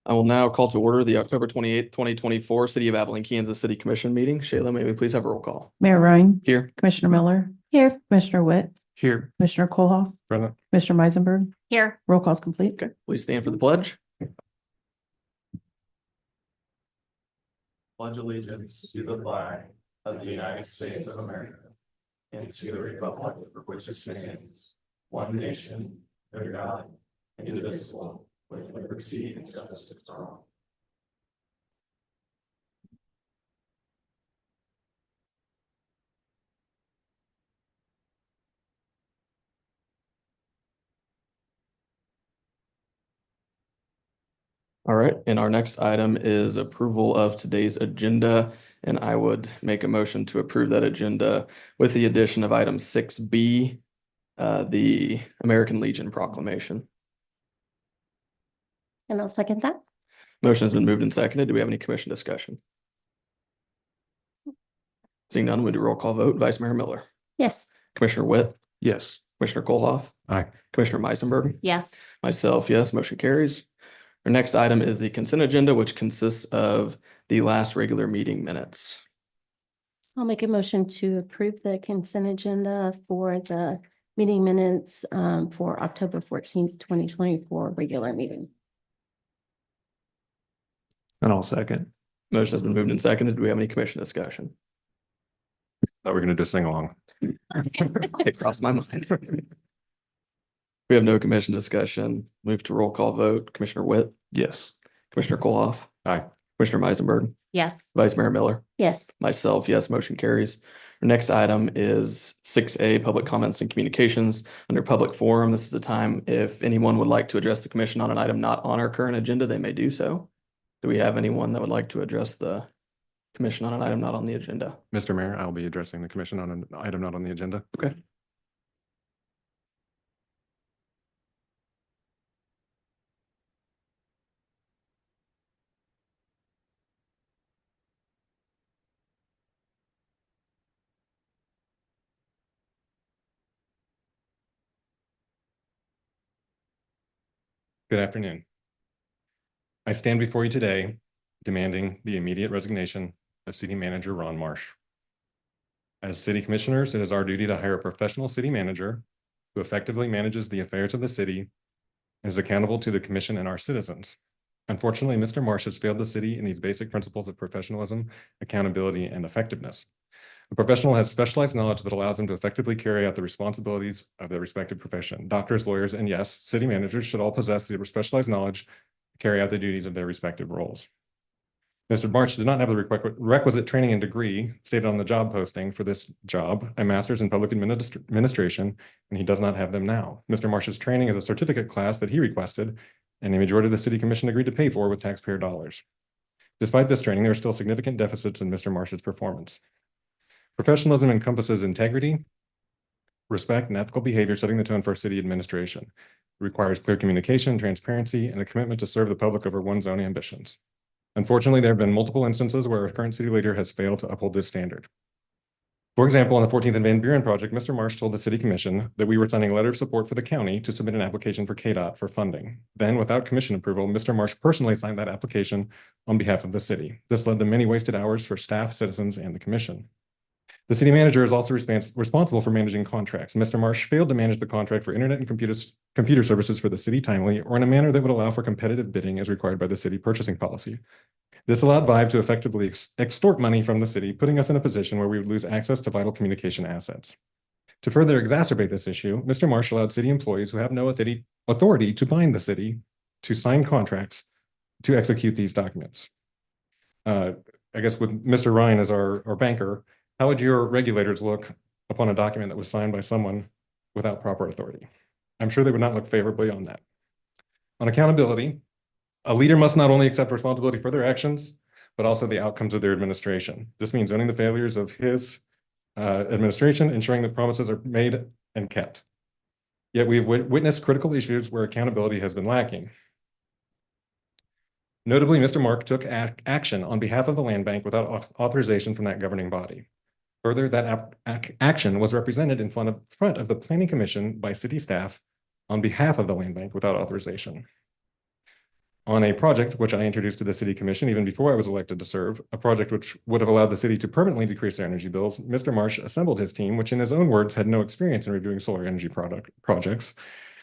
I will now call to order the October 28th, 2024 City of Abilene, Kansas City Commission meeting. Shayla, may we please have a roll call? Mayor Ryan. Here. Commissioner Miller. Here. Commissioner Witt. Here. Commissioner Kohlhoff. Present. Commissioner Meisenberg. Here. Roll call is complete. Okay, please stand for the pledge. Pledge allegiance to the flag of the United States of America and to the republic for which it stands, one nation, under God, indivisible, with liberty and justice for all. All right, and our next item is approval of today's agenda, and I would make a motion to approve that agenda with the addition of item 6B, the American Legion proclamation. And I'll second that. Motion has been moved and seconded. Do we have any commission discussion? Seeing none, we do roll call vote. Vice Mayor Miller. Yes. Commissioner Witt. Yes. Commissioner Kohlhoff. Aye. Commissioner Meisenberg. Yes. Myself, yes, motion carries. Our next item is the consent agenda, which consists of the last regular meeting minutes. I'll make a motion to approve the consent agenda for the meeting minutes for October 14th, 2024 regular meeting. And I'll second. Motion has been moved and seconded. Do we have any commission discussion? Thought we were gonna do sing along. It crossed my mind. We have no commission discussion. Move to roll call vote. Commissioner Witt. Yes. Commissioner Kohlhoff. Aye. Commissioner Meisenberg. Yes. Vice Mayor Miller. Yes. Myself, yes, motion carries. Our next item is 6A, public comments and communications. Under public forum, this is a time if anyone would like to address the commission on an item not on our current agenda, they may do so. Do we have anyone that would like to address the commission on an item not on the agenda? Mr. Mayor, I'll be addressing the commission on an item not on the agenda. Okay. Good afternoon. I stand before you today demanding the immediate resignation of City Manager Ron Marsh. As city commissioners, it is our duty to hire a professional city manager who effectively manages the affairs of the city and is accountable to the commission and our citizens. Unfortunately, Mr. Marsh has failed the city in these basic principles of professionalism, accountability, and effectiveness. A professional has specialized knowledge that allows them to effectively carry out the responsibilities of their respective profession. Doctors, lawyers, and yes, city managers should all possess the specialized knowledge to carry out the duties of their respective roles. Mr. Marsh did not have the requisite training and degree stated on the job posting for this job, a master's in public administration, and he does not have them now. Mr. Marsh's training is a certificate class that he requested, and the majority of the city commission agreed to pay for with taxpayer dollars. Despite this training, there are still significant deficits in Mr. Marsh's performance. Professionalism encompasses integrity, respect, and ethical behavior, setting the tone for city administration. It requires clear communication, transparency, and a commitment to serve the public over one's own ambitions. Unfortunately, there have been multiple instances where our current city leader has failed to uphold this standard. For example, on the 14th and Van Buren project, Mr. Marsh told the city commission that we were sending a letter of support for the county to submit an application for KDOT for funding. Then, without commission approval, Mr. Marsh personally signed that application on behalf of the city. This led to many wasted hours for staff, citizens, and the commission. The city manager is also responsible for managing contracts. Mr. Marsh failed to manage the contract for internet and computer services for the city timely or in a manner that would allow for competitive bidding as required by the city purchasing policy. This allowed Vive to effectively extort money from the city, putting us in a position where we would lose access to vital communication assets. To further exacerbate this issue, Mr. Marsh allowed city employees who have no authority to bind the city to sign contracts to execute these documents. I guess with Mr. Ryan as our banker, how would your regulators look upon a document that was signed by someone without proper authority? I'm sure they would not look favorably on that. On accountability, a leader must not only accept responsibility for their actions, but also the outcomes of their administration. This means owning the failures of his administration, ensuring that promises are made and kept. Yet we've witnessed critical issues where accountability has been lacking. Notably, Mr. Mark took action on behalf of the land bank without authorization from that governing body. Further, that action was represented in front of the Planning Commission by city staff on behalf of the land bank without authorization. on a project which I introduced to the city commission even before I was elected to serve, a project which would have allowed the city to permanently decrease their energy bills. Mr. Marsh assembled his team, which in his own words had no experience in reviewing solar energy projects.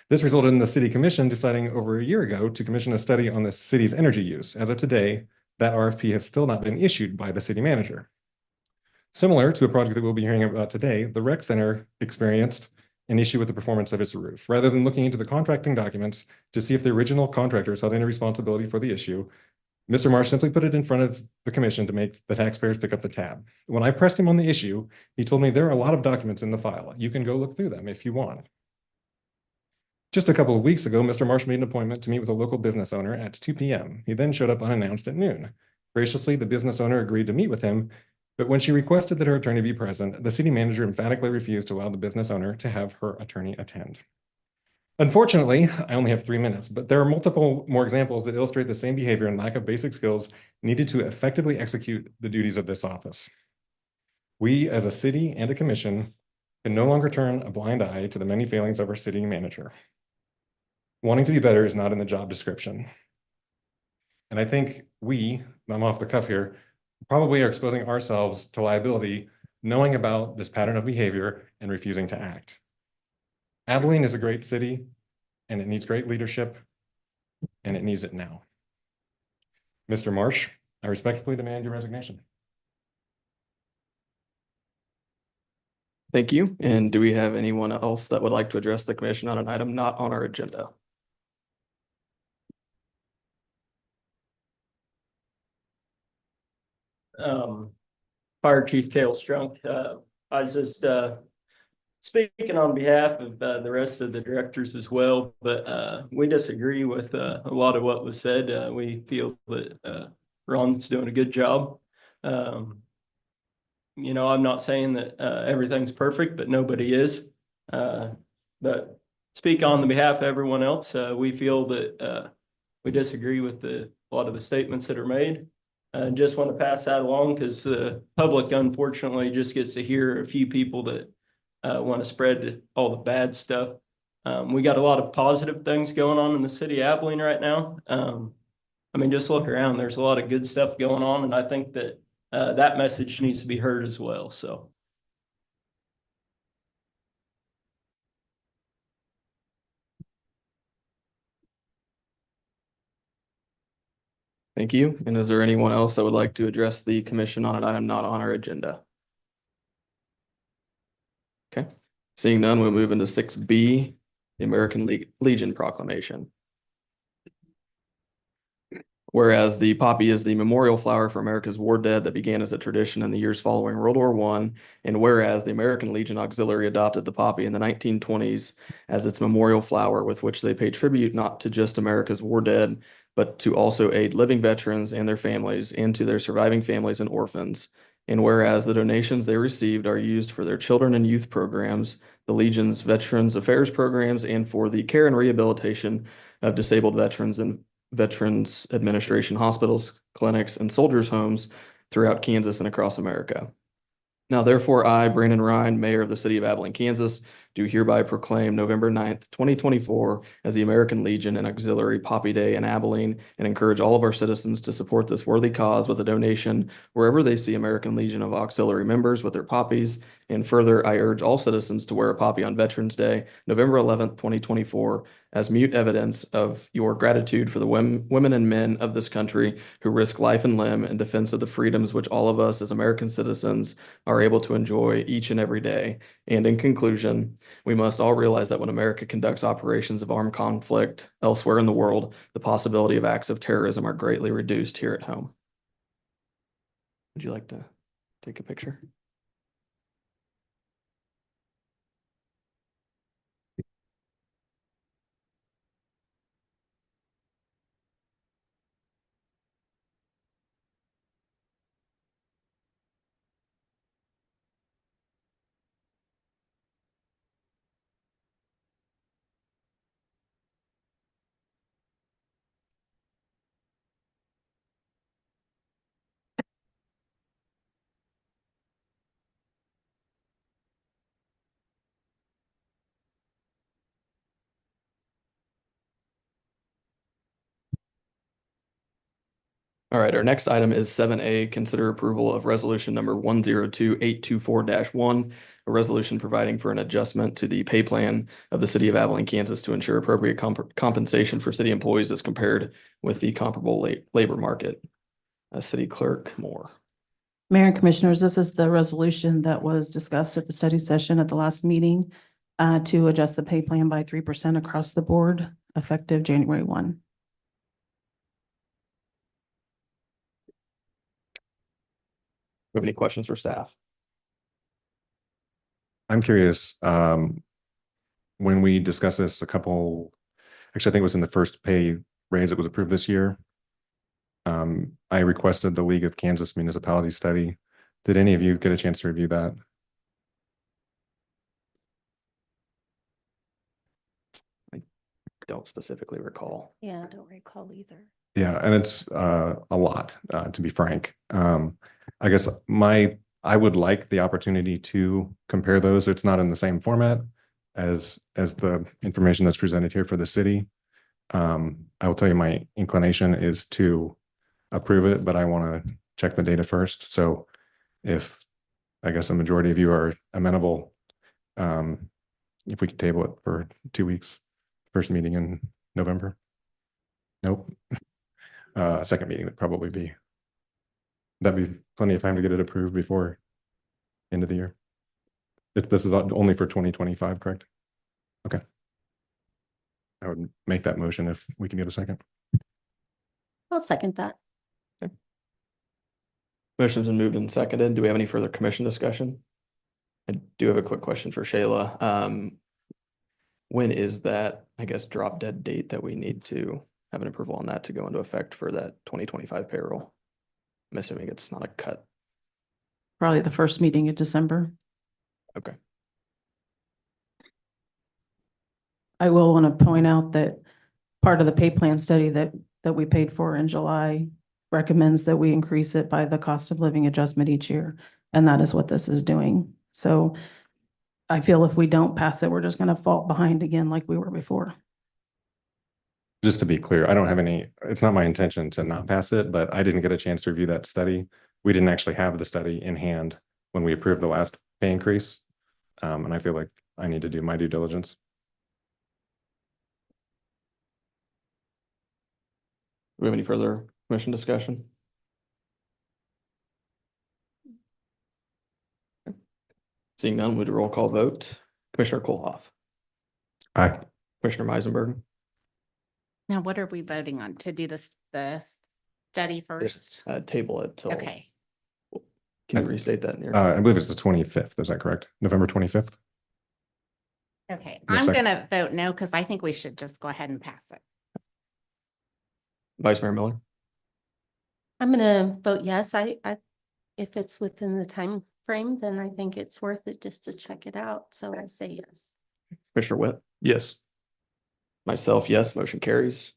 This resulted in the city commission deciding over a year ago to commission a study on the city's energy use. As of today, that RFP has still not been issued by the city manager. Similar to a project that we'll be hearing about today, the rec center experienced an issue with the performance of its roof. Rather than looking into the contracting documents to see if the original contractors had any responsibility for the issue, Mr. Marsh simply put it in front of the commission to make the taxpayers pick up the tab. When I pressed him on the issue, he told me there are a lot of documents in the file. You can go look through them if you want. Just a couple of weeks ago, Mr. Marsh made an appointment to meet with a local business owner at 2 p.m. He then showed up unannounced at noon. Graciously, the business owner agreed to meet with him, but when she requested that her attorney be present, the city manager emphatically refused to allow the business owner to have her attorney attend. Unfortunately, I only have 3 minutes, but there are multiple more examples that illustrate the same behavior and lack of basic skills needed to effectively execute the duties of this office. We, as a city and a commission, can no longer turn a blind eye to the many failings of our city manager. Wanting to be better is not in the job description. And I think I'm off the cuff here, probably are exposing ourselves to liability, knowing about this pattern of behavior and refusing to act. Abilene is a great city, and it needs great leadership, and it needs it now. Mr. Marsh, I respectfully demand your resignation. Thank you. And do we have anyone else that would like to address the commission on an item not on our agenda? Fire Chief Cale Strunk. I was just speaking on behalf of the rest of the directors as well, but we disagree with a lot of what was said. We feel that Ron's doing a good job. You know, I'm not saying that everything's perfect, but nobody is. But speak on the behalf of everyone else. We feel that we disagree with a lot of the statements that are made. Just want to pass that along because the public unfortunately just gets to hear a few people that want to spread all the bad stuff. We got a lot of positive things going on in the city of Abilene right now. I mean, just look around. There's a lot of good stuff going on, and I think that that message needs to be heard as well. So. Thank you. And is there anyone else that would like to address the commission on an item not on our agenda? Okay, seeing none, we'll move into 6B, the American Legion Proclamation. Whereas the poppy is the memorial flower for America's war dead that began as a tradition in the years following World War I, and whereas the American Legion Auxiliary adopted the poppy in the 1920s as its memorial flower with which they pay tribute not to just America's war dead, but to also aid living veterans and their families and to their surviving families and orphans. And whereas the donations they received are used for their children and youth programs, the Legion's Veterans Affairs programs, and for the care and rehabilitation of disabled veterans and Veterans Administration hospitals, clinics, and soldiers' homes throughout Kansas and across America. Now, therefore, I, Brandon Ryan, Mayor of the City of Abilene, Kansas, do hereby proclaim November 9th, 2024 as the American Legion and Auxiliary Poppy Day in Abilene and encourage all of our citizens to support this worthy cause with a donation wherever they see American Legion of Auxiliary members with their poppies. And further, I urge all citizens to wear a poppy on Veterans Day, November 11th, 2024, as mute evidence of your gratitude for the women and men of this country who risk life and limb in defense of the freedoms which all of us as American citizens are able to enjoy each and every day. And in conclusion, we must all realize that when America conducts operations of armed conflict elsewhere in the world, the possibility of acts of terrorism are greatly reduced here at home. Would you like to take a picture? All right, our next item is 7A, consider approval of resolution number 102824-1, a resolution providing for an adjustment to the pay plan of the city of Abilene, Kansas to ensure appropriate compensation for city employees as compared with the comparable labor market. City Clerk Moore. Mayor and Commissioners, this is the resolution that was discussed at the study session at the last meeting to adjust the pay plan by 3% across the board effective January 1. Have any questions for staff? I'm curious, when we discussed this actually, I think it was in the first pay raise that was approved this year. I requested the League of Kansas Municipalities study. Did any of you get a chance to review that? Don't specifically recall. Yeah, I don't recall either. Yeah, and it's a lot, to be frank. I guess I would like the opportunity to compare those. It's not in the same format as the information that's presented here for the city. I will tell you my inclination is to approve it, but I want to check the data first. So if I guess a majority of you are amenable, if we could table it for 2 weeks, first meeting in November. Nope. Second meeting would probably be. That'd be plenty of time to get it approved before end of the year. This is only for 2025, correct? Okay. I would make that motion if we can get a second. I'll second that. Motion's been moved and seconded. Do we have any further commission discussion? I do have a quick question for Shayla. When is that, I guess, drop dead date that we need to have an approval on that to go into effect for that 2025 payroll? I'm assuming it's not a cut. Probably the first meeting in December. Okay. I will want to point out that part of the pay plan study that we paid for in July recommends that we increase it by the cost of living adjustment each year. And that is what this is doing. So I feel if we don't pass it, we're just going to fall behind again like we were before. Just to be clear, I don't have it's not my intention to not pass it, but I didn't get a chance to review that study. We didn't actually have the study in hand when we approved the last pay increase. And I feel like I need to do my due diligence. Do we have any further commission discussion? Seeing none, would a roll call vote? Commissioner Kohlhoff. Aye. Commissioner Meisenberg. Now, what are we voting on? To do the study first? Table it till. Okay. Can you restate that in your? I believe it's the 25th. Is that correct? November 25th? Okay, Yes, I'm sir. gonna vote no, because I think we should just go ahead and pass it. Vice Mayor Miller. I'm gonna vote yes. If it's within the time frame, then I think it's worth it just to check it out. So I say yes. Commissioner Witt. Yes. Myself, yes, motion carries.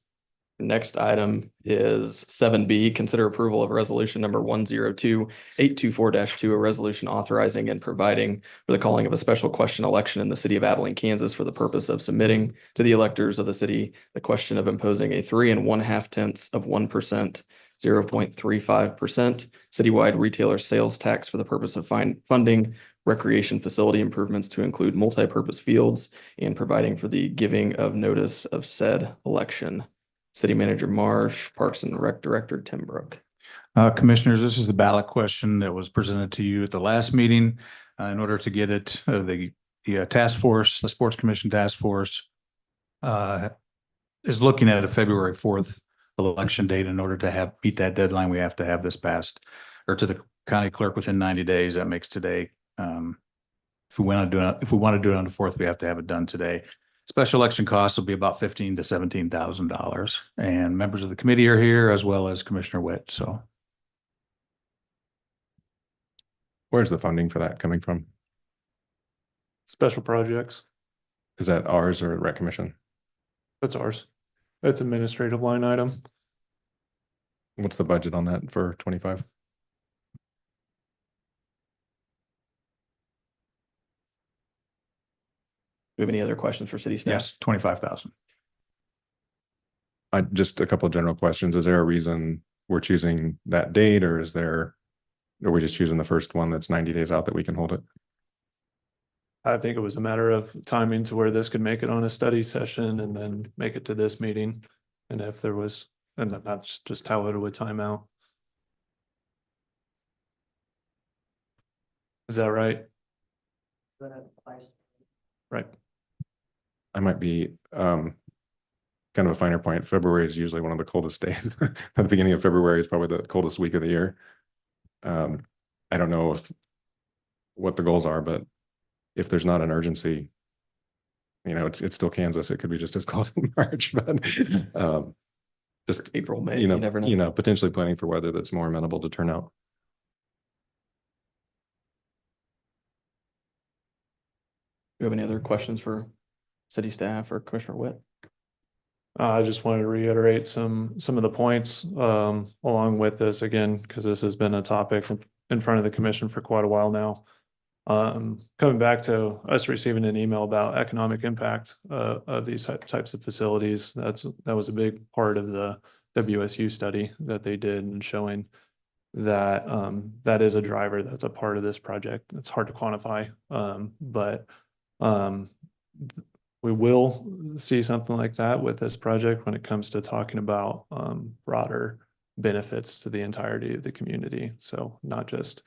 Next item is 7B, consider approval of resolution number 102824-2, a resolution authorizing and providing for the calling of a special question election in the city of Abilene, Kansas for the purpose of submitting to the electors of the city the question of imposing a 3 1/2% 0.35% citywide retailer sales tax for the purpose of funding recreation facility improvements to include multi-purpose fields and providing for the giving of notice of said election. City Manager Marsh, Parks and Rec Director Tim Brook. Commissioners, this is the ballot question that was presented to you at the last meeting. In order to get it, the task force, the Sports Commission task force is looking at a February 4th election date. In order to meet that deadline, we have to have this passed or to the county clerk within 90 days. That makes today. If we want to do it on the 4th, we have to have it done today. Special election costs will be about $15,000 to $17,000, and members of the committee are here as well as Commissioner Witt. So, Where's the funding for that coming from? Special projects. Is that ours or Rec Commission? That's ours. That's administrative line item. What's the budget on that for 25? Do we have any other questions for city staff? yes, 25,000. Just a couple of general questions. Is there a reason we're choosing that date, or are we just choosing the first one that's 90 days out that we can hold it? I think it was a matter of timing to where this could make it on a study session and then make it to this meeting. And if there was, and that's just how it would time out. Is that right? Right. I might be kind of a finer point. February is usually one of the coldest days. At the beginning of February is probably the coldest week of the year. I don't know what the goals are, but if there's not an urgency, it's still Kansas. It could be just as cold in March, but just April, May, you never know. Potentially planning for weather that's more amenable to turnout. Do you have any other questions for city staff or Commissioner Witt? I just wanted to reiterate some of the points along with this again, because this has been a topic in front of the commission for quite a while now. Coming back to us receiving an email about economic impact of these types of facilities, that was a big part of the WSU study that they did, and showing that that is a driver that's a part of this project. It's hard to quantify, but we will see something like that with this project when it comes to talking about broader benefits to the entirety of the community. So not just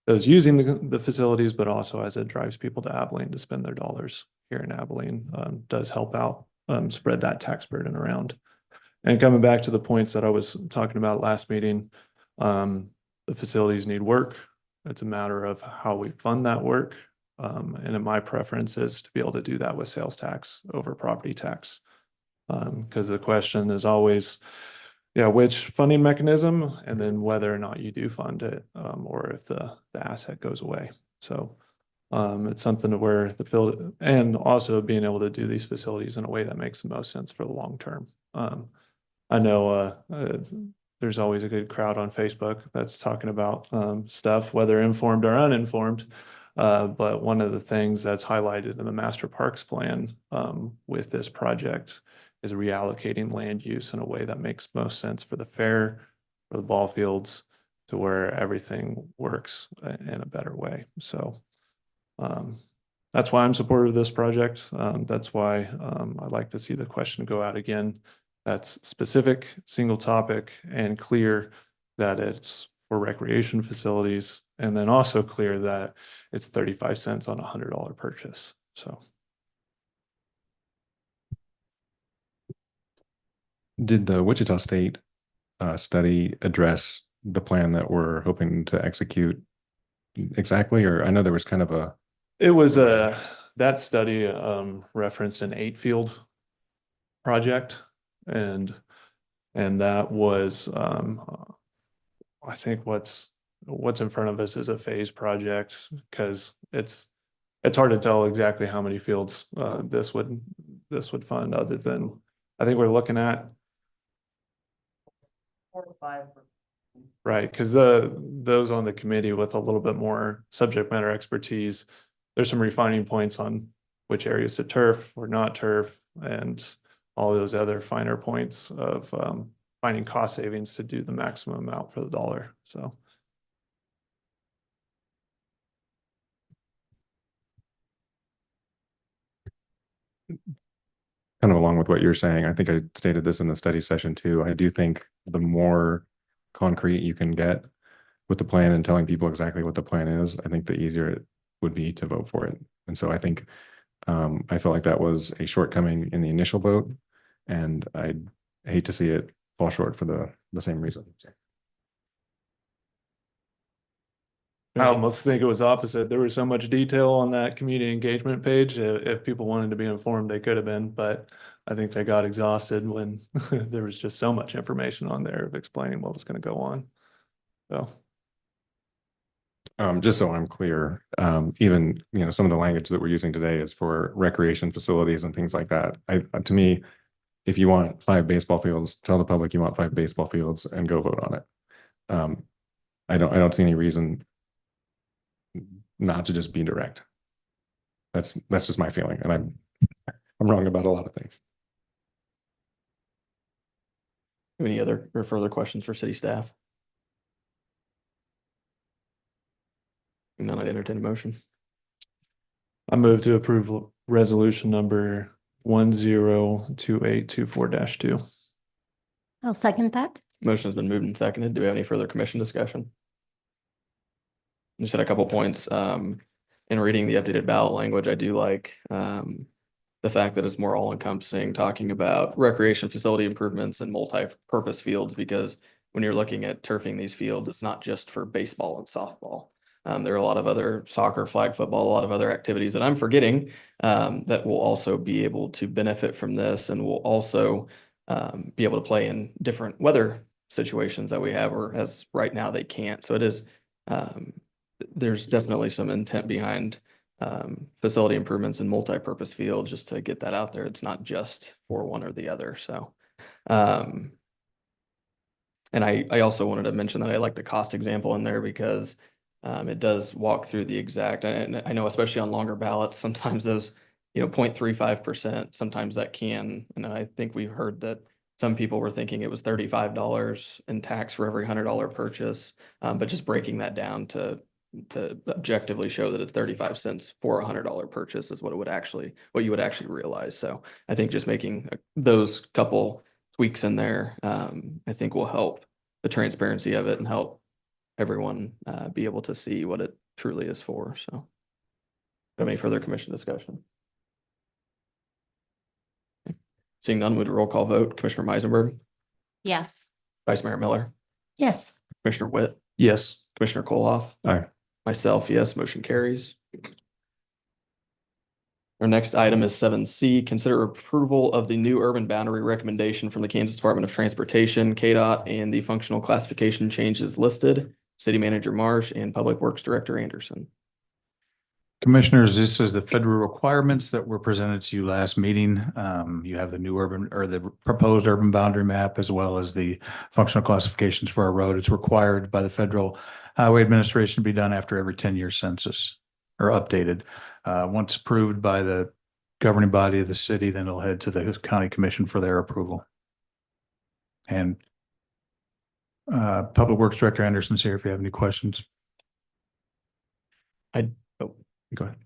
those using the facilities, but also as it drives people to Abilene to spend their dollars here in Abilene, does help out spread that tax burden around. And coming back to the points that I was talking about last meeting, the facilities need work. It's a matter of how we fund that work. And my preference is to be able to do that with sales tax over property tax. Because the question is always, which funding mechanism, and then whether or not you do fund it, or if the asset goes away. So it's something to where the field, and also being able to do these facilities in a way that makes the most sense for the long term. I know there's always a good crowd on Facebook that's talking about stuff, whether informed or uninformed. But one of the things that's highlighted in the Master Parks Plan with this project is reallocating land use in a way that makes most sense for the fair, for the ball fields, to where everything works in a better way. So that's why I'm supportive of this project. That's why I'd like to see the question go out again. That's specific, single topic, and clear that it's for recreation facilities, and then also clear that it's 35 cents on a $100 purchase. So. Did the Wichita State study address the plan that we're hoping to execute exactly? Or I know there was kind of a. It was that study referenced an 8-field project, and that was I think what's in front of us is a phase project, because it's hard to tell exactly how many fields this would fund, other than I think we're looking at 4 or 5. Right, because those on the committee with a little bit more subject matter expertise, there's some refining points on which areas to turf or not turf, and all those other finer points of finding cost savings to do the maximum amount for the dollar. So. Kind of along with what you're saying, I think I stated this in the study session too. I do think the more concrete you can get with the plan and telling people exactly what the plan is, I think the easier it would be to vote for it. And so I think I felt like that was a shortcoming in the initial vote, and I'd hate to see it fall short for the same reason. I almost think it was opposite. There was so much detail on that community engagement page. If people wanted to be informed, they could have been, but I think they got exhausted when there was just so much information on there of explaining what was going to go on. So. Just so I'm clear, even, some of the language that we're using today is for recreation facilities and things like that. To me, if you want 5 baseball fields, tell the public you want 5 baseball fields and go vote on it. I don't see any reason not to just be direct. That's just my feeling, and I'm wrong about a lot of things. Any other or further questions for city staff? None, I'd entertain a motion. I move to approve resolution number 102824-2. I'll second that. Motion's been moved and seconded. Do we have any further commission discussion? Just had a couple points. In reading the updated ballot language, I do like the fact that it's more all encompassing, talking about recreation facility improvements and multi-purpose fields, because when you're looking at turfing these fields, it's not just for baseball and softball. There are a lot of other soccer, flag football, a lot of other activities that I'm forgetting that will also be able to benefit from this, and will also be able to play in different weather situations that we have, or as right now they can't. So it is, there's definitely some intent behind facility improvements and multi-purpose fields, just to get that out there. It's not just for one or the other. So, and I also wanted to mention that I like the cost example in there, because it does walk through the exact, and I know especially on longer ballots, sometimes those, 0.35%, sometimes that can, and I think we heard that some people were thinking it was $35 in tax for every $100 purchase, but just breaking that down to objectively show that it's 35 cents for a $100 purchase is what you would actually realize. So I think just making those couple tweaks in there, I think will help the transparency of it and help everyone be able to see what it truly is for. So, have any further commission discussion? Seeing none, move to roll call vote. Commissioner Meisenberg, Yes. Vice Mayor Miller, Yes. Commissioner Witt, Yes. Commissioner Koloff. Aye. Myself, yes, motion carries. Our next item is 7C, consider approval of the new urban boundary recommendation from the Kansas Department of Transportation, KDOT, and the functional classification changes listed. City Manager Marsh and Public Works Director Anderson. Commissioners, this is the federal requirements that were presented to you last meeting. You have the new urban, or the proposed urban boundary map, as well as the functional classifications for our road. It's required by the Federal Highway Administration to be done after every 10-year census, or updated. Once approved by the governing body of the city, then it'll head to the county commission for their approval. And Public Works Director Anderson's here if you have any questions. Go ahead.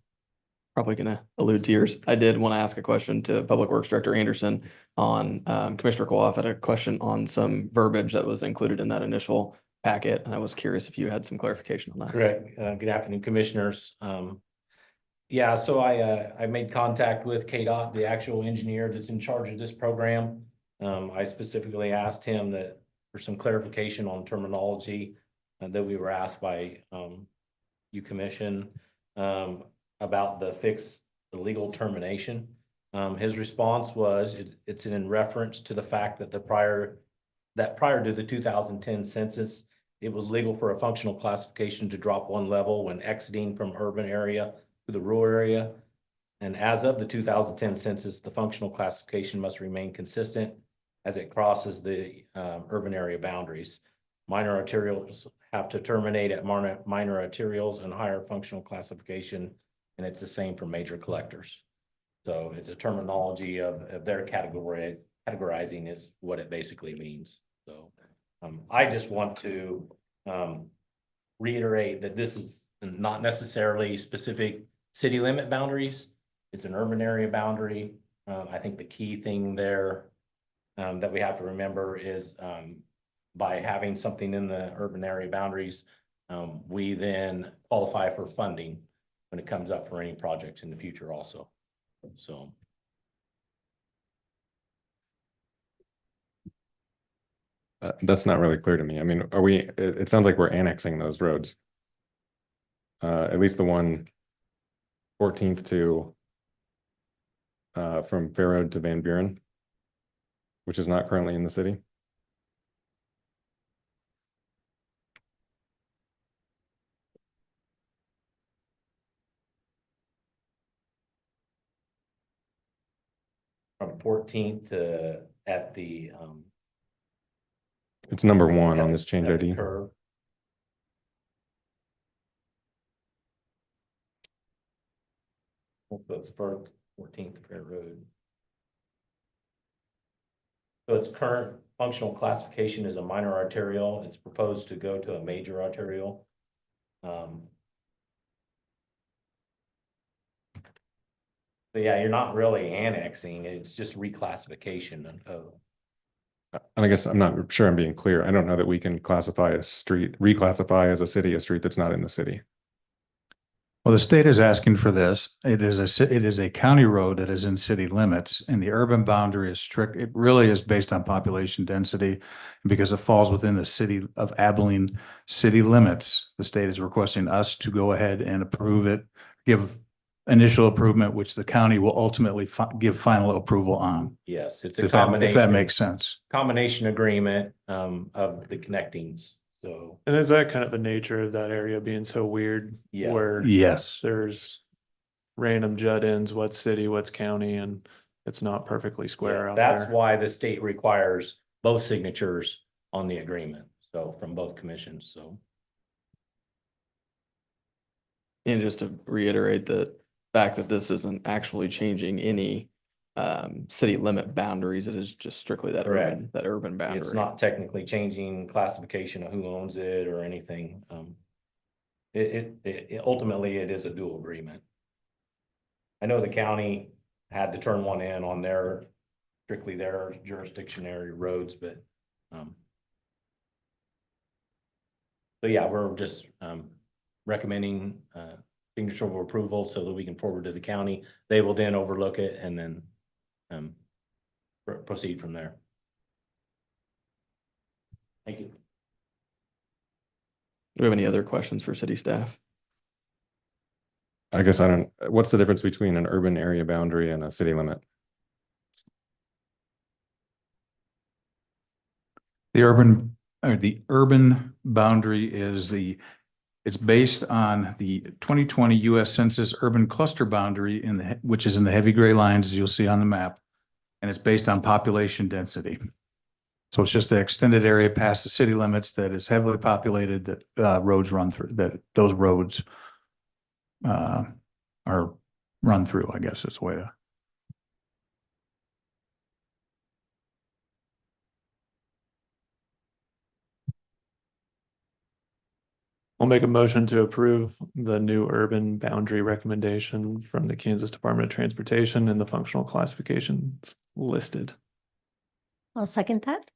Probably gonna allude to yours. I did want to ask a question to Public Works Director Anderson on Commissioner Koloff had a question on some verbiage that was included in that initial packet, and I was curious if you had some clarification on that. Correct. Good afternoon, commissioners. Yeah, so I made contact with KDOT, the actual engineer that's in charge of this program. I specifically asked him for some clarification on terminology that we were asked by you commission about the legal termination. His response was it's in reference to the fact that prior to the 2010 census, it was legal for a functional classification to drop one level when exiting from urban area to the rural area. And as of the 2010 census, the functional classification must remain consistent as it crosses the urban area boundaries. Minor arterials have to terminate at minor arterials and higher functional classification, and it's the same for major collectors. So it's a terminology of their categorizing is what it basically means. So I just want to reiterate that this is not necessarily specific city limit boundaries. It's an urban area boundary. I think the key thing there that we have to remember is by having something in the urban area boundaries, we then qualify for funding when it comes up for any projects in the future also. So. That's not really clear to me. I mean, it sounds like we're annexing those roads. At least the one 14th to from Fair Road to Van Buren, which is not currently in the city. From 14th to at the It's number one on this change ID. curve. So it's first 14th Fair Road. So it's current functional classification is a minor arterial. It's proposed to go to a major arterial. So yeah, you're not really annexing, it's just reclassification of. And I guess I'm not sure I'm being clear. I don't know that we can classify a street, reclassify as a city, a street that's not in the city. Well, the state is asking for this. It is a county road that is in city limits, and the urban boundary is strict. It really is based on population density. And because it falls within the city of Abilene city limits, the state is requesting us to go ahead and approve it, give initial approval, which the county will ultimately give final approval on. Yes, it's a If that combination. makes sense. Combination agreement of the connectings, so. And is that kind of the nature of that area being so weird? Yeah. Where Yes. there's random jut ends, what's city, what's county, and it's not perfectly square Yeah, out that's there. why the state requires both signatures on the agreement, so from both commissions, so. And just to reiterate the fact that this isn't actually changing any city limit boundaries, it is just strictly that Correct. urban boundary. It's not technically changing classification of who owns it or anything. It ultimately, it is a dual agreement. I know the county had to turn one in on their, strictly their jurisdictionary roads, but so yeah, we're just recommending signature of approval so that we can forward to the county. They will then overlook it and then proceed from there. Thank you. Do we have any other questions for city staff? I guess I don't, what's the difference between an urban area boundary and a city limit? The urban boundary is it's based on the 2020 US Census urban cluster boundary which is in the heavy gray lines, as you'll see on the map. And it's based on population density. So it's just the extended area past the city limits that is heavily populated, that roads run through, that those roads are run through, I guess is the way to. I'll make a motion to approve the new urban boundary recommendation from the Kansas Department of Transportation and the functional classifications listed. I'll second that.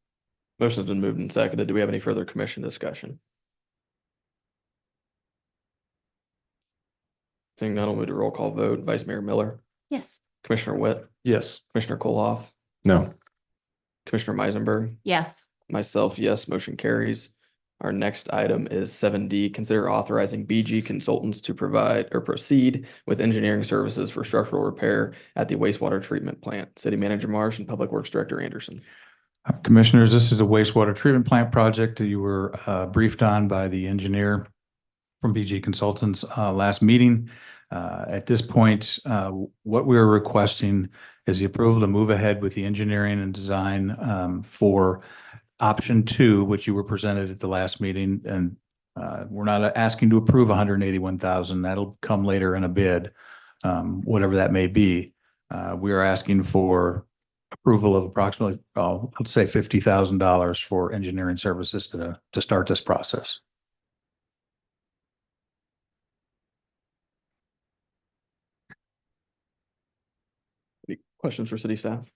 Motion's been moved and seconded. Do we have any further commission discussion? Seeing none, we'll move to roll call vote. Vice Mayor Miller, Yes. Commissioner Witt, Yes. Commissioner Koloff, No. Commissioner Meisenberg, Yes. myself, yes, motion carries. Our next item is 7D, consider authorizing BG Consultants to provide or proceed with engineering services for structural repair at the wastewater treatment plant. City Manager Marsh and Public Works Director Anderson. Commissioners, this is a wastewater treatment plant project that you were briefed on by the engineer from BG Consultants last meeting. At this point, what we are requesting is the approval to move ahead with the engineering and design for option 2, which you were presented at the last meeting. And we're not asking to approve 181,000. That'll come later in a bid, whatever that may be. We are asking for approval of approximately, let's say $50,000 for engineering services to start this process. Any questions for city staff?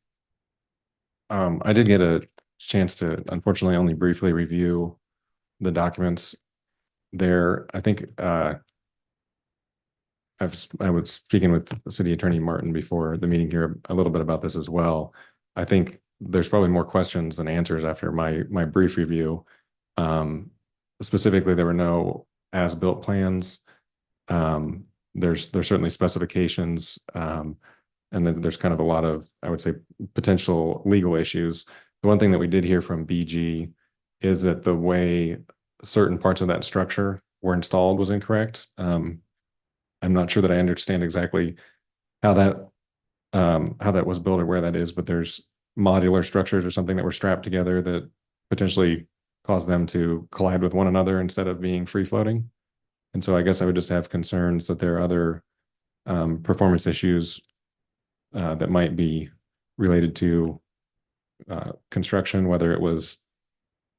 I did get a chance to unfortunately only briefly review the documents there. I think I was speaking with City Attorney Martin before the meeting here a little bit about this as well. I think there's probably more questions than answers after my brief review. Specifically, there were no as-built plans. There's certainly specifications, and then there's kind of a lot of, I would say, potential legal issues. The one thing that we did hear from BG is that the way certain parts of that structure were installed was incorrect. I'm not sure that I understand exactly how that was built or where that is, but there's modular structures or something that were strapped together that potentially caused them to collide with one another instead of being free floating. And so I guess I would just have concerns that there are other performance issues that might be related to construction, whether it was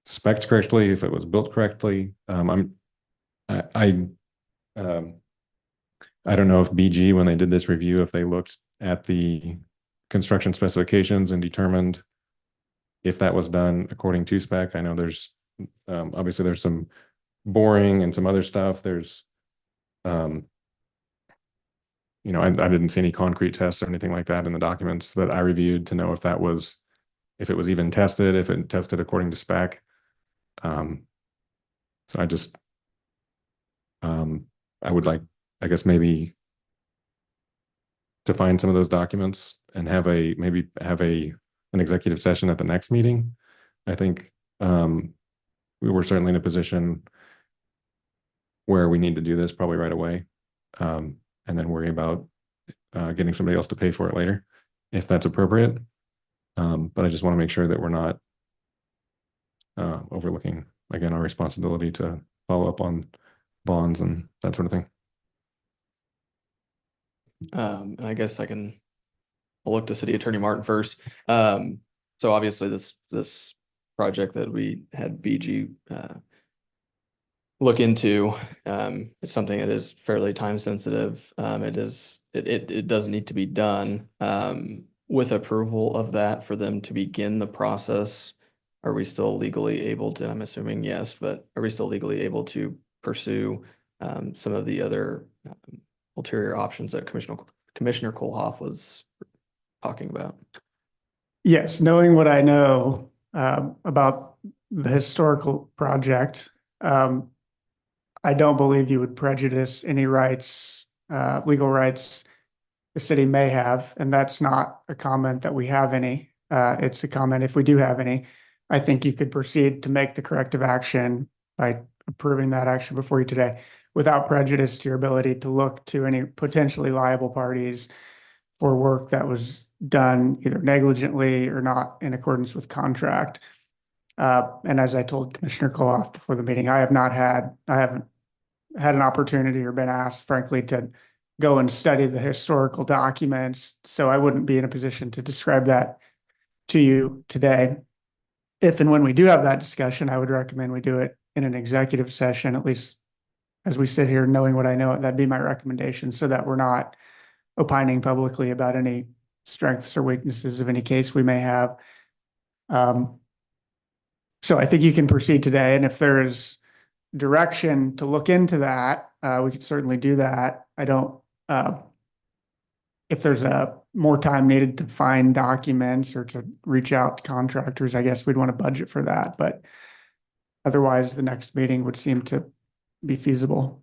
spec'd correctly, if it was built correctly. I don't know if BG, when they did this review, if they looked at the construction specifications and determined if that was done according to spec. I know there's obviously there's some boring and some other stuff. There's I didn't see any concrete tests or anything like that in the documents that I reviewed to know if it was even tested, if it tested according to spec. So I would like, I guess, maybe to find some of those documents and maybe have an executive session at the next meeting. I think we were certainly in a position where we need to do this probably right away, and then worry about getting somebody else to pay for it later, if that's appropriate. But I just want to make sure that we're not overlooking, again, our responsibility to follow up on bonds and that sort of thing. And I guess I'll look to City Attorney Martin first. So obviously this project that we had BG look into, it's something that is fairly time sensitive. It does need to be done. With approval of that for them to begin the process, are we still legally able to, I'm assuming yes, but are we still legally able to pursue some of the other ulterior options that Commissioner Kohlhoff was talking about? Yes, knowing what I know about the historical project, I don't believe you would prejudice any rights, legal rights the city may have, and that's not a comment that we have any. It's a comment if we do have any. I think you could proceed to make the corrective action by approving that action before you today without prejudice to your ability to look to any potentially liable parties for work that was done either negligently or not in accordance with contract. And as I told Commissioner Koloff before the meeting, I haven't had an opportunity or been asked, frankly, to go and study the historical documents. So I wouldn't be in a position to describe that to you today. If and when we do have that discussion, I would recommend we do it in an executive session, at least as we sit here knowing what I know. That'd be my recommendation, so that we're not opining publicly about any strengths or weaknesses of any case we may have. So I think you can proceed today, and if there is direction to look into that, we could certainly do that. If there's more time needed to find documents or to reach out to contractors, I guess we'd want to budget for that, but otherwise the next meeting would seem to be feasible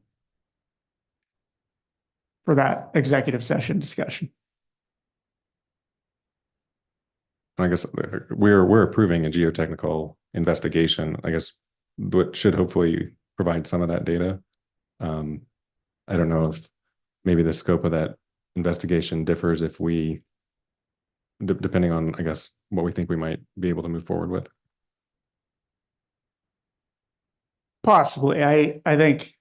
for that executive session discussion. I guess we're approving a geotechnical investigation, I guess, what should hopefully provide some of that data. I don't know if maybe the scope of that investigation differs if we, depending on, I guess, what we think we might be able to move forward with. Possibly. I think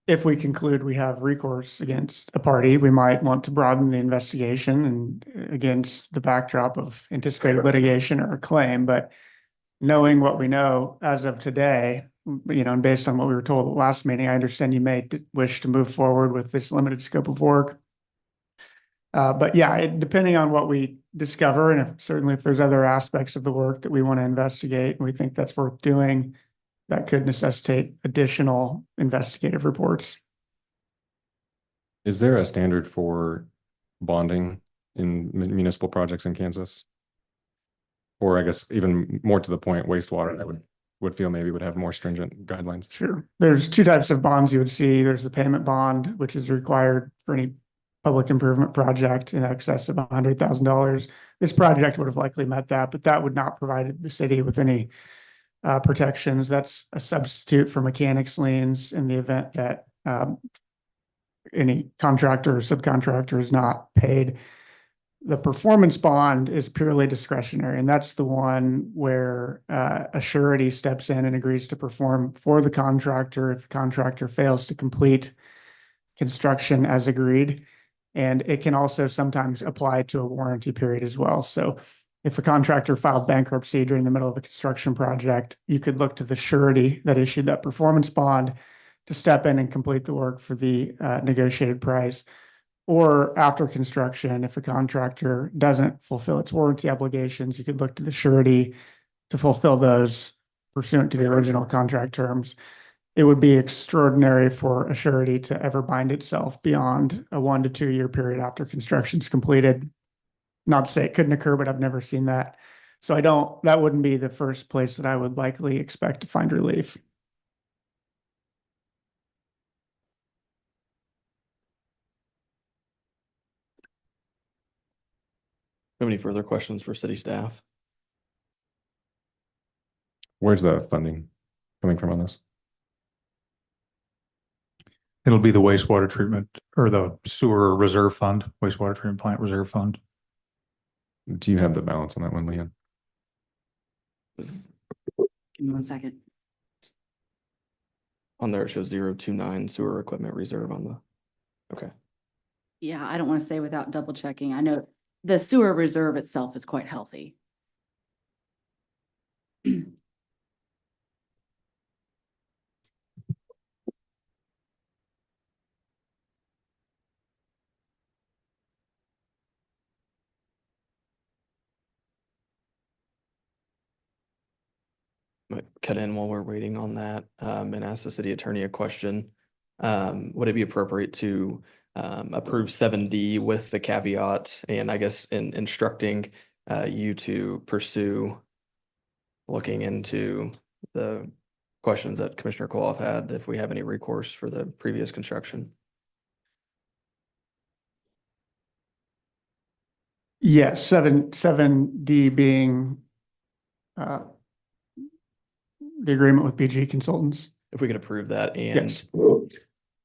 if we conclude we have recourse against a party, we might want to broaden the investigation and against the backdrop of anticipated litigation or a claim. But knowing what we know as of today, and based on what we were told at the last meeting, I understand you may wish to move forward with this limited scope of work. But yeah, depending on what we discover, and certainly if there's other aspects of the work that we want to investigate and we think that's worth doing, that could necessitate additional investigative reports. Is there a standard for bonding in municipal projects in Kansas? Or I guess even more to the point, wastewater, I would feel maybe would have more stringent guidelines. Sure. There's two types of bonds you would see. There's the payment bond, which is required for any public improvement project in excess of $100,000. This project would have likely met that, but that would not provide the city with any protections. That's a substitute for mechanics liens in the event that any contractor or subcontractor is not paid. The performance bond is purely discretionary, and that's the one where a surety steps in and agrees to perform for the contractor if the contractor fails to complete construction as agreed. And it can also sometimes apply to a warranty period as well. So if a contractor filed bankruptcy during the middle of a construction project, you could look to the surety that issued that performance bond to step in and complete the work for the negotiated price. Or after construction, if a contractor doesn't fulfill its warranty obligations, you could look to the surety to fulfill those pursuant to the original contract terms. It would be extraordinary for a surety to ever bind itself beyond a 1 to 2 year period after construction's completed. Not to say it couldn't occur, but I've never seen that. So that wouldn't be the first place that I would likely expect to find relief. Have any further questions for city staff? Where's the funding coming from on this? It'll be the wastewater treatment or the sewer reserve fund, wastewater treatment plant reserve fund. Do you have the balance on that one, Leanne? Was Give me 1 second. on there, it shows 029 sewer equipment reserve on the, okay. Yeah, I don't want to say without double checking. I know the sewer reserve itself is quite healthy. Might cut in while we're waiting on that, and ask the city attorney a question. Would it be appropriate to approve 7D with the caveat and I guess instructing you to pursue looking into the questions that Commissioner Koloff had, if we have any recourse for the previous construction? Yes, 7D being the agreement with BG Consultants. If we could approve that and Yes. direct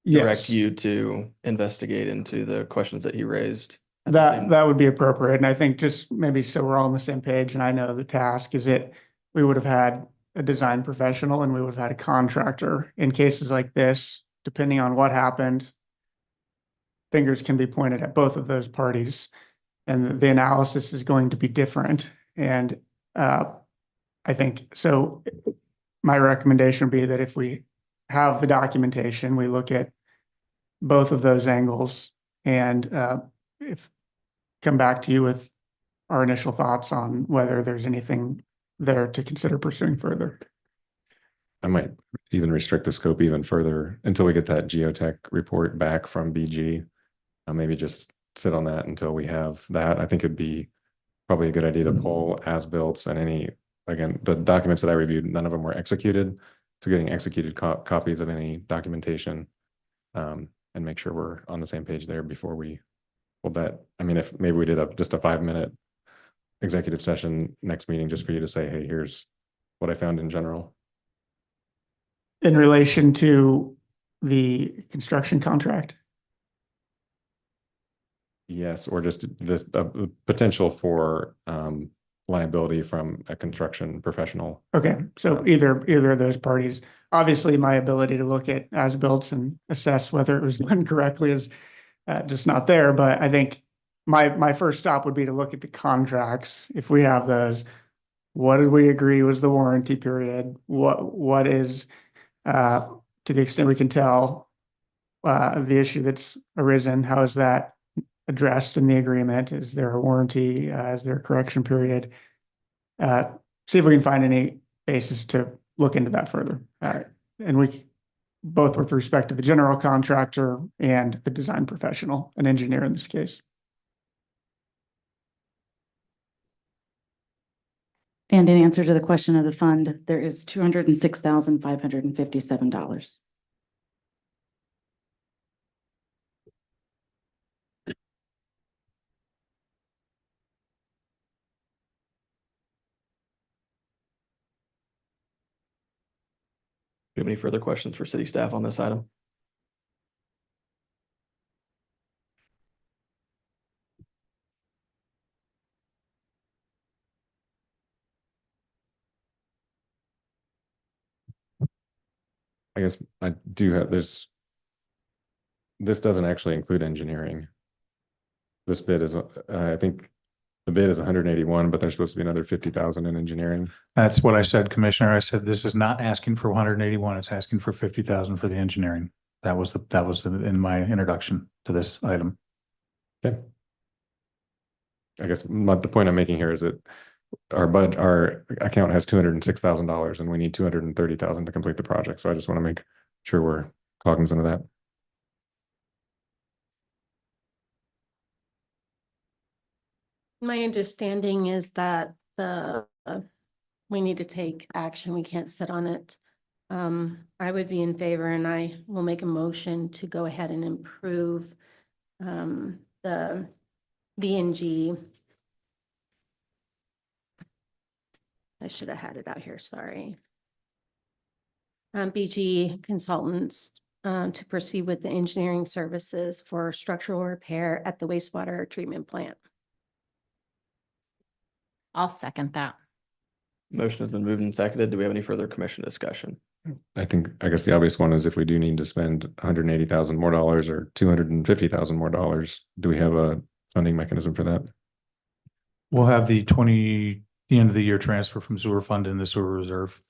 Yes, you to investigate into the questions that he raised. at the same- that would be appropriate. And I think just maybe so we're all on the same page and I know the task is that we would have had a design professional and we would have had a contractor in cases like this, depending on what happened. Fingers can be pointed at both of those parties and the analysis is going to be different. And I think so. My recommendation would be that if we have the documentation, we look at both of those angles and if come back to you with our initial thoughts on whether there's anything there to consider pursuing further. I might even restrict the scope even further until we get that geotech report back from BG. Maybe just sit on that until we have that. I think it'd be probably a good idea to pull as-built and any, again, the documents that I reviewed, none of them were executed. So getting executed copies of any documentation and make sure we're on the same page there before we hold that. I mean, if maybe we did just a 5-minute executive session next meeting, just for you to say, hey, here's what I found in general. In relation to the construction contract. Yes, or just this potential for liability from a construction professional. Okay, so either of those parties. Obviously, my ability to look at as-built and assess whether it was done correctly is just not there. But I think my first stop would be to look at the contracts. If we have those, what did we agree was the warranty period? What is, to the extent we can tell, the issue that's arisen? How is that addressed in the agreement? Is there a warranty? Is there a correction period? See if we can find any basis to look into that further. And we both with respect to the general contractor and the design professional, an engineer in this case. And in answer to the question of the fund, there is $206,557. Do you have any further questions for city staff on this item? I guess I do have, this doesn't actually include engineering. This bid is, I think The bid is 181, but there's supposed to be another 50,000 in engineering. That's what I said, Commissioner. I said, this is not asking for 181. It's asking for 50,000 for the engineering. That was in my introduction to this item. Okay. I guess the point I'm making here is that our account has $206,000 and we need 230,000 to complete the project. So I just want to make sure we're cognizant of that. My understanding is that we need to take action. We can't sit on it. I would be in favor and I will make a motion to go ahead and improve the B&G. I should have had it out here, sorry. BG Consultants to proceed with the engineering services for structural repair at the wastewater treatment plant. I'll second that. Motion has been moved and seconded. Do we have any further commission discussion? I guess the obvious one is if we do need to spend 180,000 more dollars or 250,000 more dollars, do we have a funding mechanism for that? We'll have the end of the year transfer from sewer fund in the sewer reserve.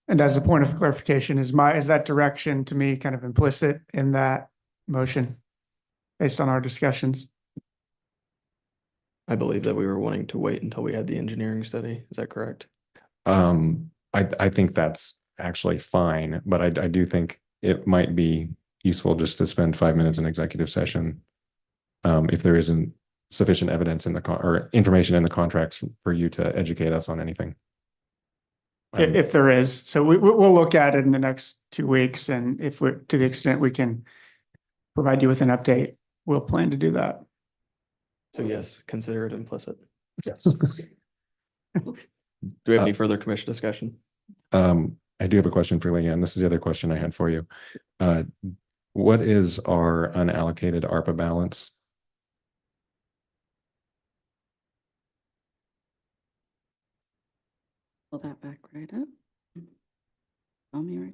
And as a point of clarification, is that direction to me kind of implicit in that motion based on our discussions? I believe that we were wanting to wait until we had the engineering study. Is that correct? I think that's actually fine, but I do think it might be useful just to spend 5 minutes in executive session. If there isn't sufficient evidence in or information in the contracts for you to educate us on anything. If there is, so we'll look at it in the next 2 weeks, and if we're to the extent we can provide you with an update, we'll plan to do that. So yes, consider it implicit. Yes. Do we have any further commission discussion? I do have a question for Leanne. This is the other question I had for you. What is our unallocated ARPA balance? Pull that back right up. Tell me right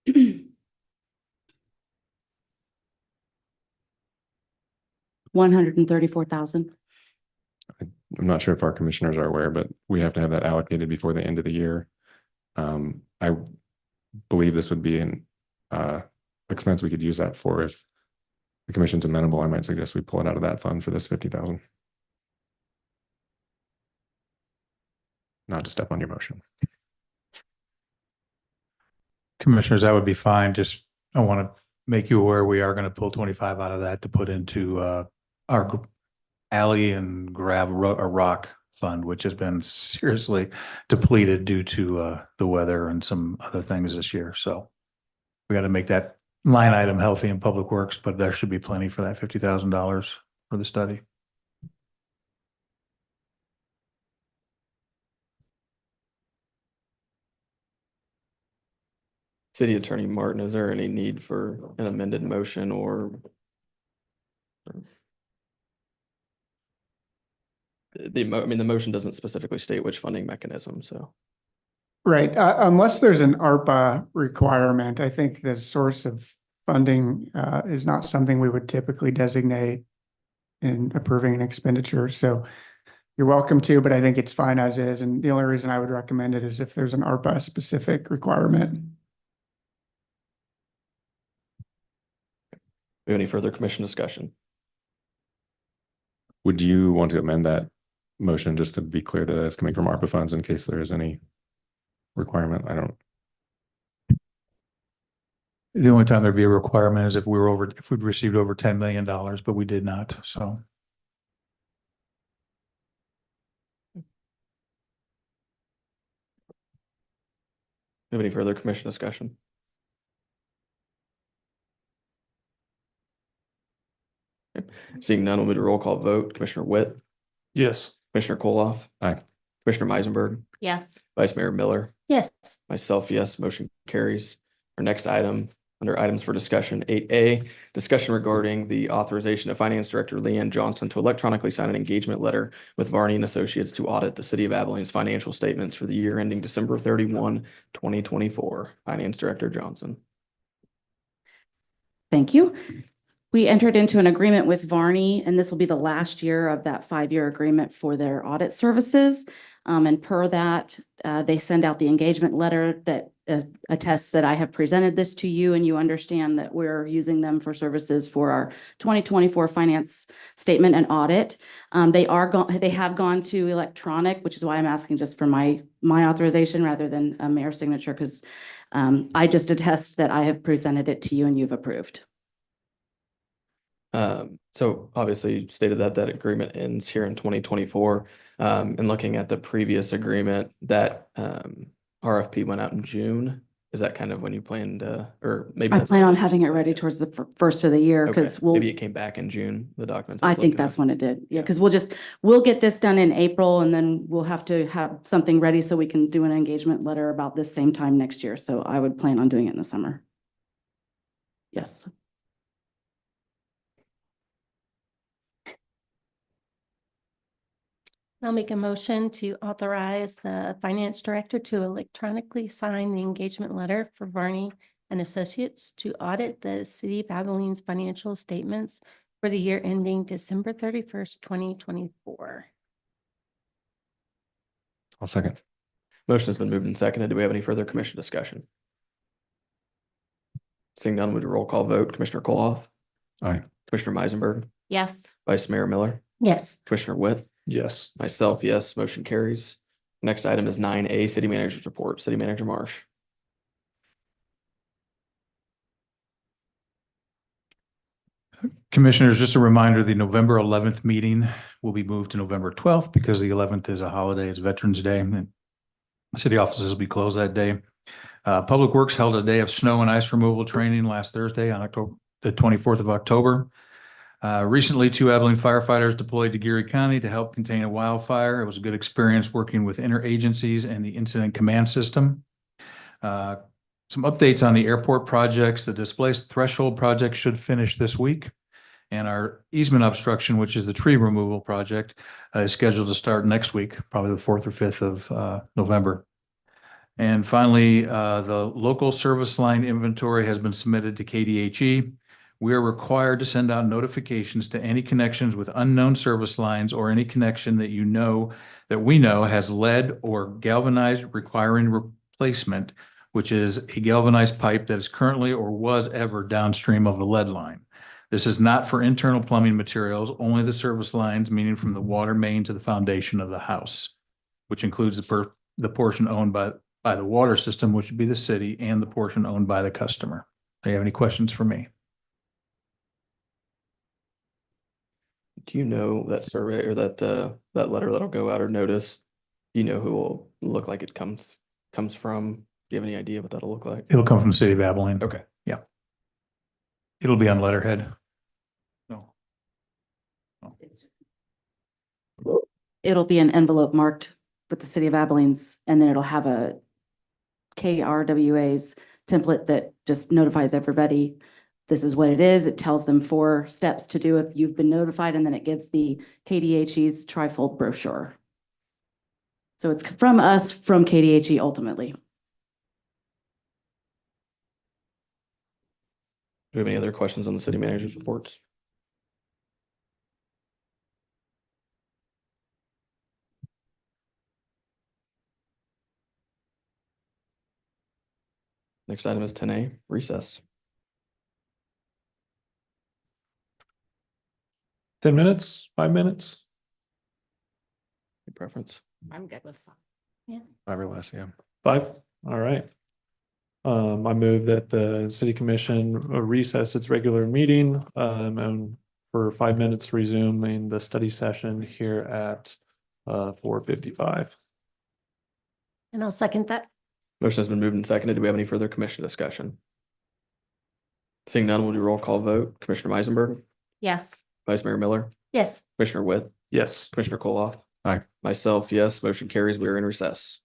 there. $134,000. I'm not sure if our commissioners are aware, but we have to have that allocated before the end of the year. I believe this would be an expense we could use that for. If the commission's amenable, I might suggest we pull it out of that fund for this 50,000. Not to step on your motion. Commissioners, that would be fine. Just, I want to make you aware, we are going to pull 25 out of that to put into our alley and grab a rock fund, which has been seriously depleted due to the weather and some other things this year. So we got to make that line item healthy in public works, but there should be plenty for that $50,000 for the study. City Attorney Martin, is there any need for an amended motion or? The motion doesn't specifically state which funding mechanism, so. Right, unless there's an ARPA requirement, I think the source of funding is not something we would typically designate in approving an expenditure. So you're welcome to, but I think it's fine as is. And the only reason I would recommend it is if there's an ARPA specific requirement. Do we have any further commission discussion? Would you want to amend that motion just to be clear that it's coming from ARPA funds in case there is any requirement? I don't. The only time there'd be a requirement is if we'd received over $10 million, but we did not. So. Do we have any further commission discussion? Okay. Seeing none, we'll move to roll call vote. Commissioner Witt, Yes. Commissioner Koloff. Aye. Commissioner Meisenberg, Yes. Vice Mayor Miller, Yes. myself, yes, motion carries. Our next item, under items for discussion, 8A, discussion regarding the authorization of Finance Director Leanne Johnson to electronically sign an engagement letter with Varney and Associates to audit the City of Abilene's financial statements for the year ending December 31, 2024. Finance Director Johnson. Thank you. We entered into an agreement with Varney, and this will be the last year of that 5-year agreement for their audit services. And per that, they send out the engagement letter that attests that I have presented this to you and you understand that we're using them for services for our 2024 finance statement and audit. They have gone to electronic, which is why I'm asking just for my authorization rather than a mayor's signature, because I just attest that I have presented it to you and you've approved. So obviously you stated that that agreement ends here in 2024. And looking at the previous agreement, that RFP went out in June. Is that kind of when you planned, or maybe? I that's plan when on it having it was ready back in? towards the first of the year, Okay, because we'll. maybe it came back in June, the documents. I was think looking that's at. when it did. Yeah, Yeah. because we'll get this done in April and then we'll have to have something ready so we can do an engagement letter about this same time next year. So I would plan on doing it in the summer. Yes. I'll make a motion to authorize the finance director to electronically sign the engagement letter for Varney and Associates to audit the city of Abilene's financial statements for the year ending December 31st, 2024. I'll second. Motion has been moved and seconded. Do we have any further commission discussion? Seeing none, would you roll call vote? Commissioner Koloff, Aye. Commissioner Meisenberg, Yes. Vice Mayor Miller, Yes. Commissioner Witt, Yes. myself, yes, motion carries. Next item is 9A, City Manager's Report. City Manager Marsh. Commissioners, just a reminder, the November 11th meeting will be moved to November 12th because the 11th is a holiday, it's Veterans Day, and city offices will be closed that day. Public Works held a day of snow and ice removal training last Thursday on the 24th of October. Recently, 2 Abilene firefighters deployed to Geary County to help contain a wildfire. It was a good experience working with interagencies and the incident command system. Some updates on the airport projects. The displaced threshold project should finish this week. And our easement obstruction, which is the tree removal project, is scheduled to start next week, probably the 4th or 5th of November. And finally, the local service line inventory has been submitted to KDHE. We are required to send out notifications to any connections with unknown service lines or any connection that that we know has lead or galvanized requiring replacement, which is a galvanized pipe that is currently or was ever downstream of a lead line. This is not for internal plumbing materials, only the service lines, meaning from the water main to the foundation of the house, which includes the portion owned by the water system, which would be the city, and the portion owned by the customer. Do you have any questions for me? Do you know that survey or that letter that'll go out or notice? Do you know who will look like it comes from? Do you have any idea what that'll look like? It'll come from the city of Abilene. Okay. Yeah. It'll be on letterhead. No. It'll be an envelope marked with the city of Abilene's, and then it'll have a KRWA's template that just notifies everybody this is what it is. It tells them 4 steps to do if you've been notified, and then it gives the KDHE's trifold brochure. So it's from us, from KDHE ultimately. Do we have any other questions on the city manager's reports? Next item is 10A, recess. 10 minutes, 5 minutes? Your preference? I'm good with that. Five or less, yeah. 5? All right. I move that the city commission recess its regular meeting and for 5 minutes resuming the study session here at 4:55. And I'll second that. Motion has been moved and seconded. Do we have any further commission discussion? Seeing none, we'll do roll call vote. Commissioner Meisenberg, Yes. Vice Mayor Miller, Yes. Commissioner Witt, Yes. Commissioner Koloff. Aye. Myself, yes, motion carries. We are in recess.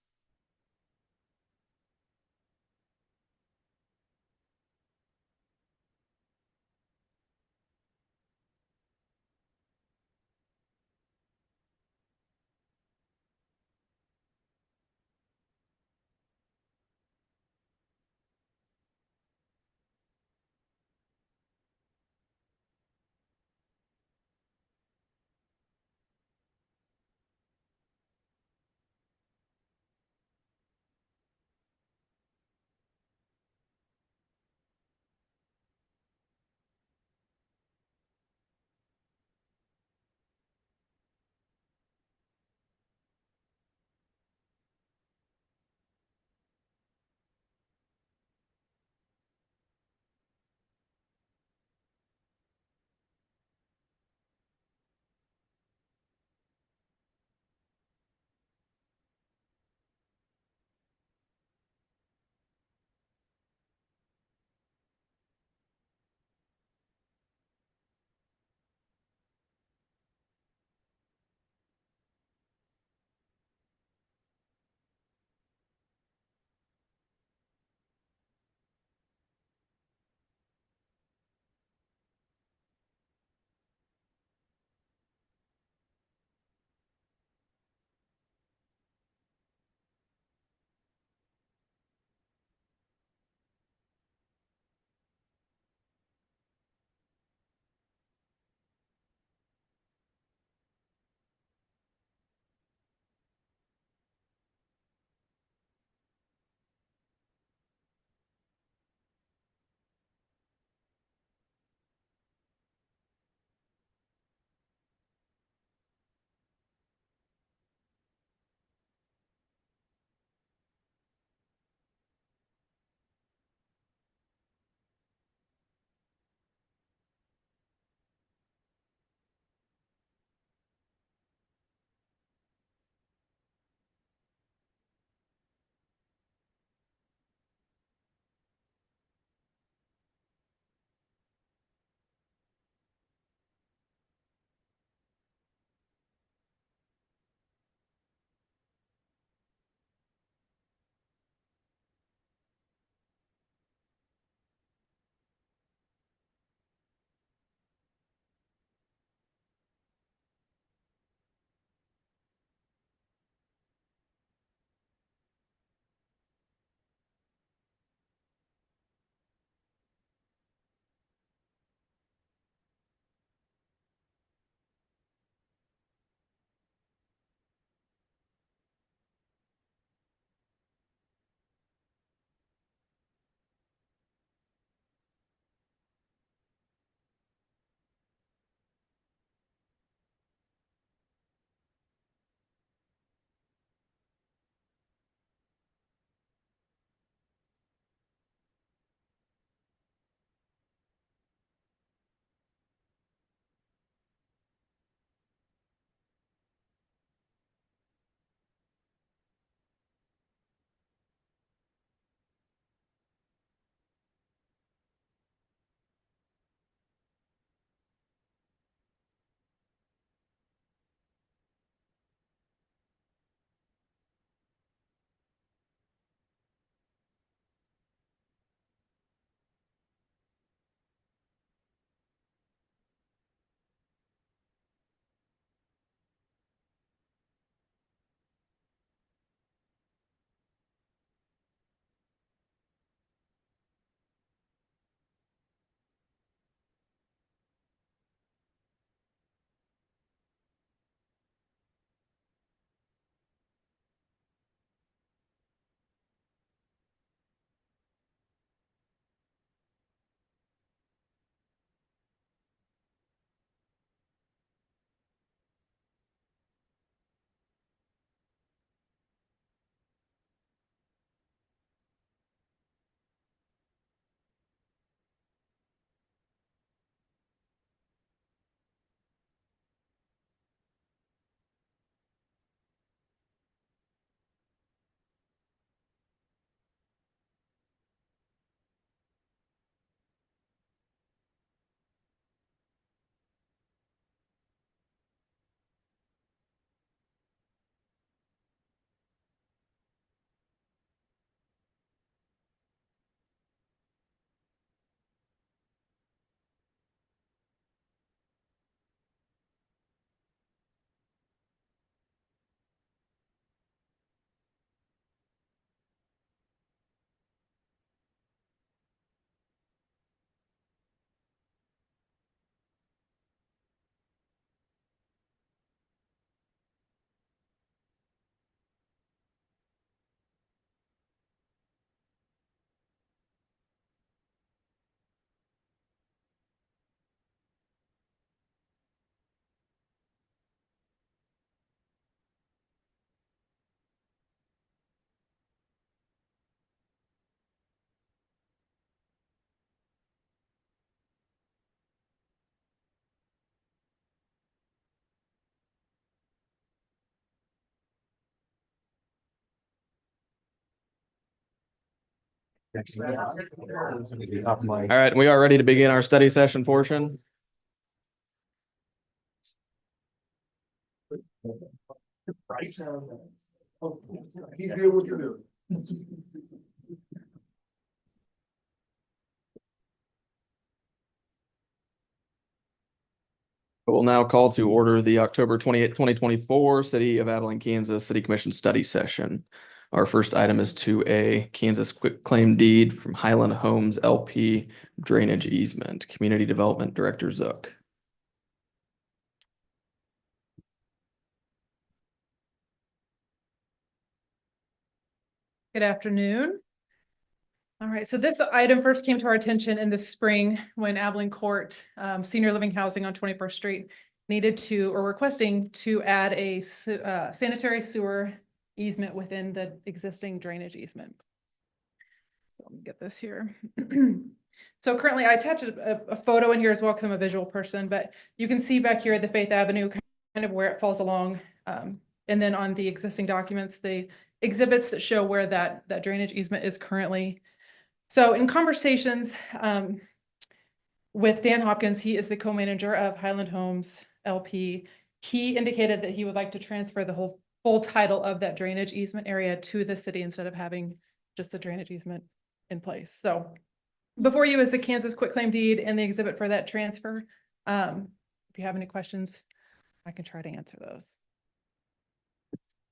All right, we are ready to begin our study session portion. We'll now call to order the October 28th, 2024 City of Abilene, Kansas City Commission study session. Our first item is 2A, Kansas quitclaim deed from Highland Homes LP drainage easement. Community Development Director Zook. Good afternoon. All right, so this item first came to our attention in the spring when Abilene Court Senior Living Housing on 21st Street needed to, or requesting to add a sanitary sewer easement within the existing drainage easement. So let me get this here. So currently I attached a photo in here as well because I'm a visual person, but you can see back here the Faith Avenue kind of where it falls along. And then on the existing documents, the exhibits that show where that drainage easement is currently. So in conversations with Dan Hopkins, he is the co-manager of Highland Homes LP. He indicated that he would like to transfer the full title of that drainage easement area to the city instead of having just the drainage easement in place. So before you is the Kansas quitclaim deed and the exhibit for that transfer. If you have any questions, I can try to answer those.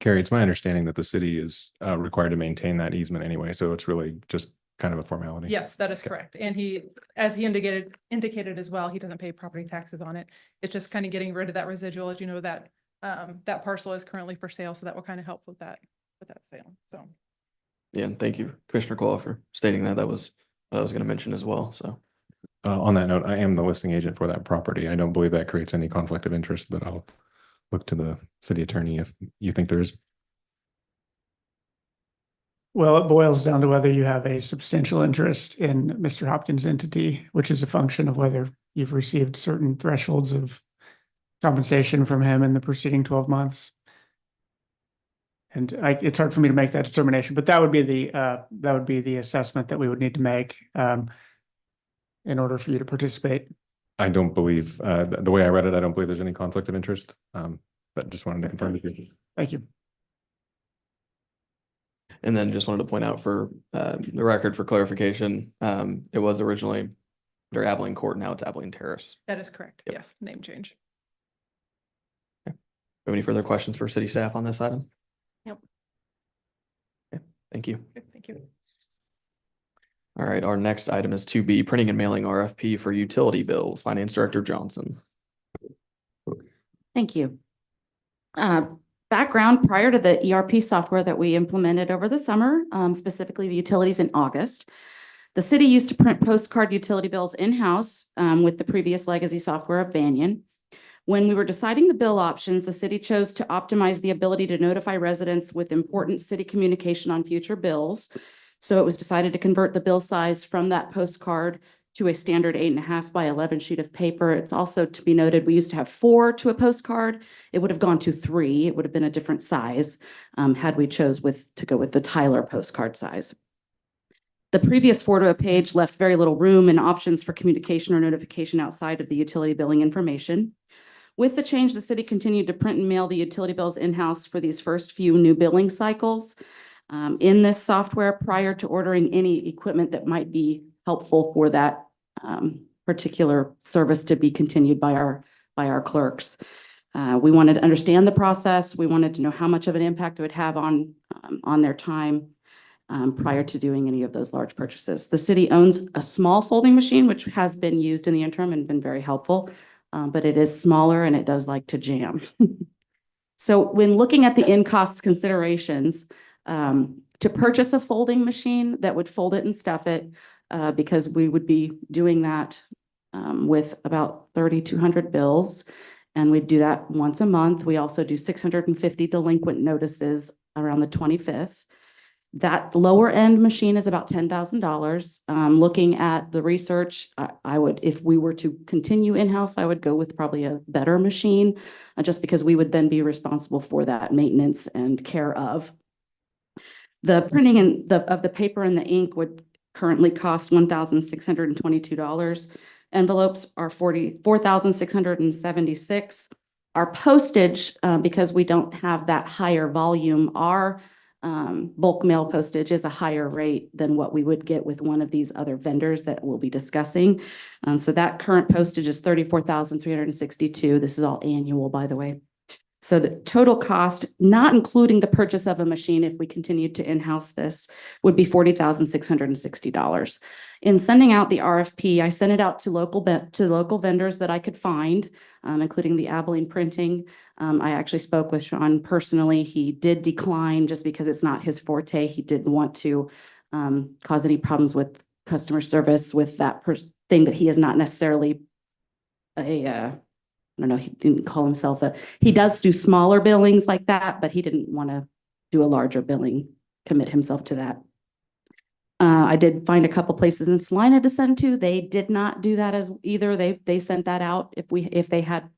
Carrie, it's my understanding that the city is required to maintain that easement anyway, so it's really just kind of a formality. Yes, that is correct. And he, as he indicated as well, he doesn't pay property taxes on it. It's just kind of getting rid of that residual. As you know, that that parcel is currently for sale, so that will kind of help with that sale. So Yeah, and thank you, Commissioner Coyle, for stating that. That was what I was going to mention as well. So On that note, I am the listing agent for that property. I don't believe that creates any conflict of interest, but I'll look to the city attorney if you think there's. Well, it boils down to whether you have a substantial interest in Mr. Hopkins' entity, which is a function of whether you've received certain thresholds of compensation from him in the preceding 12 months. And it's hard for me to make that determination, but that would be the assessment that we would need to make in order for you to participate. I don't believe, the way I read it, I don't believe there's any conflict of interest, but just wanted to confirm with you. Thank you. and then just wanted to point out for the record for clarification, it was originally under Abilene Court. Now it's Abilene Terrace. that is correct. Yep. Yes, name change. Have any further questions for city staff on this item? Nope. Okay, thank you. Okay, thank you. All right, our next item is 2B, printing and mailing RFP for utility bills. Finance Director Johnson. Thank you. Background, prior to the ERP software that we implemented over the summer, specifically the utilities in August, the city used to print postcard utility bills in-house with the previous legacy software of Banyan. When we were deciding the bill options, the city chose to optimize the ability to notify residents with important city communication on future bills. So it was decided to convert the bill size from that postcard to a standard 8.5 by 11 sheet of paper. It's also to be noted, we used to have 4 to a postcard. It would have gone to 3. It would have been a different size had we chose to go with the Tyler postcard size. The previous 4 to a page left very little room and options for communication or notification outside of the utility billing information. With the change, the city continued to print and mail the utility bills in-house for these first few new billing cycles. In this software, prior to ordering any equipment that might be helpful for that particular service to be continued by our clerks. We wanted to understand the process. We wanted to know how much of an impact it would have on their time prior to doing any of those large purchases. The city owns a small folding machine, which has been used in the interim and been very helpful, but it is smaller and it does like to jam. So when looking at the in-cost considerations, to purchase a folding machine that would fold it and stuff it, because we would be doing that with about 3,200 bills, and we'd do that once a month. We also do 650 delinquent notices around the 25th. That lower end machine is about $10,000. Looking at the research, I would, if we were to continue in-house, I would go with probably a better machine, just because we would then be responsible for that maintenance and care of. The printing of the paper and the ink would currently cost $1,622. Envelopes are $4,676. Our postage, because we don't have that higher volume, our bulk mail postage is a higher rate than what we would get with one of these other vendors that we'll be discussing. So that current postage is $34,362. This is all annual, by the way. So the total cost, not including the purchase of a machine, if we continued to in-house this, would be $40,660. In sending out the RFP, I sent it out to local vendors that I could find, including the Abilene Printing. I actually spoke with Sean personally. He did decline just because it's not his forte. He didn't want to cause any problems with customer service with that thing that he is not necessarily I don't know, he didn't call himself he does do smaller billings like that, but he didn't want to do a larger billing, commit himself to that. I did find a couple places in Salina to send to. They did not do that as either. They sent that out. If they had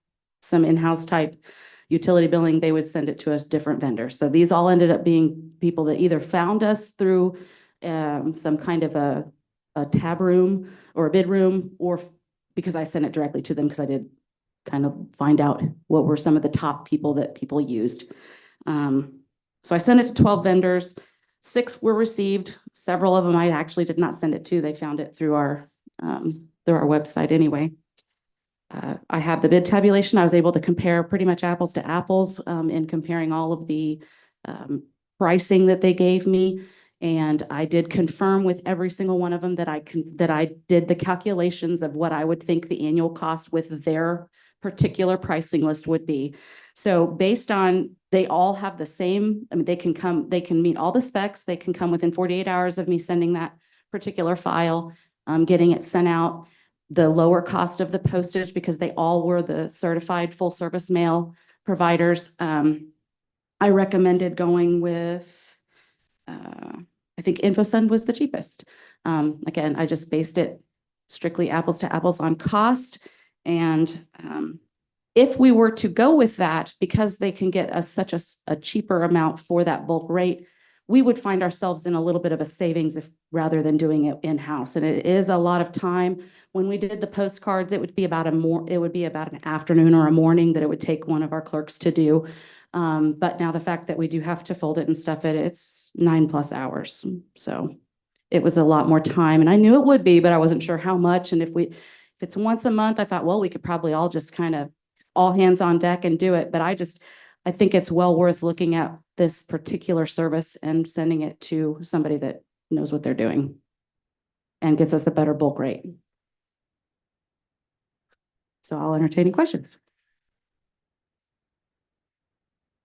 some in-house type utility billing, they would send it to a different vendor. So these all ended up being people that either found us through some kind of a tab room or a bid room, or because I sent it directly to them because I did kind of find out what were some of the top people that people used. So I sent it to 12 vendors. 6 were received. Several of them I actually did not send it to. They found it through our website anyway. I have the bid tabulation. I was able to compare pretty much apples to apples in comparing all of the pricing that they gave me. And I did confirm with every single one of them that I did the calculations of what I would think the annual cost with their particular pricing list would be. So based on, they all have the same, I mean, they can meet all the specs. They can come within 48 hours of me sending that particular file, getting it sent out. The lower cost of the postage, because they all were the certified full service mail providers. I recommended going with, I think InfoSend was the cheapest. Again, I just based it strictly apples to apples on cost. And if we were to go with that, because they can get us such a cheaper amount for that bulk rate, we would find ourselves in a little bit of a savings rather than doing it in-house. And it is a lot of time. When we did the postcards, it would be about an afternoon or a morning that it would take one of our clerks to do. But now the fact that we do have to fold it and stuff it, it's 9+ hours. So it was a lot more time, and I knew it would be, but I wasn't sure how much. And if it's once a month, I thought, well, we could probably all just kind of all hands on deck and do it. But I think it's well worth looking at this particular service and sending it to somebody that knows what they're doing and gets us a better bulk rate. So I'll entertain any questions.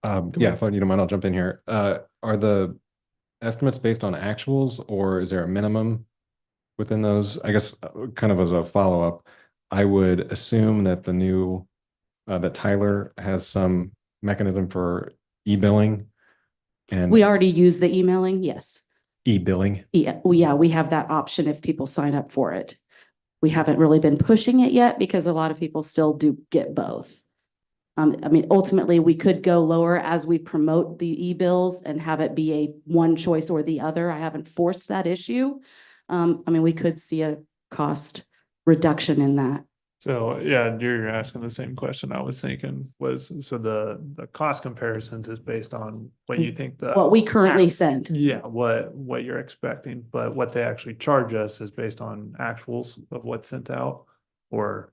Yeah, if you don't mind, I'll jump in here. Are the estimates based on actuals, or is there a minimum within those? I guess kind of as a follow-up, I would assume that the new, that Tyler has some mechanism for e-billing. And We already use the emailing, yes. E-billing. Yeah, we have that option if people sign up for it. We haven't really been pushing it yet because a lot of people still do get both. I mean, ultimately, we could go lower as we promote the e-bills and have it be a one choice or the other. I haven't forced that issue. I mean, we could see a cost reduction in that. So, yeah, you're asking the same question I was thinking was, so the cost comparisons is based on what you think What we currently send. Yeah, what you're expecting, but what they actually charge us is based on actuals of what's sent out, or?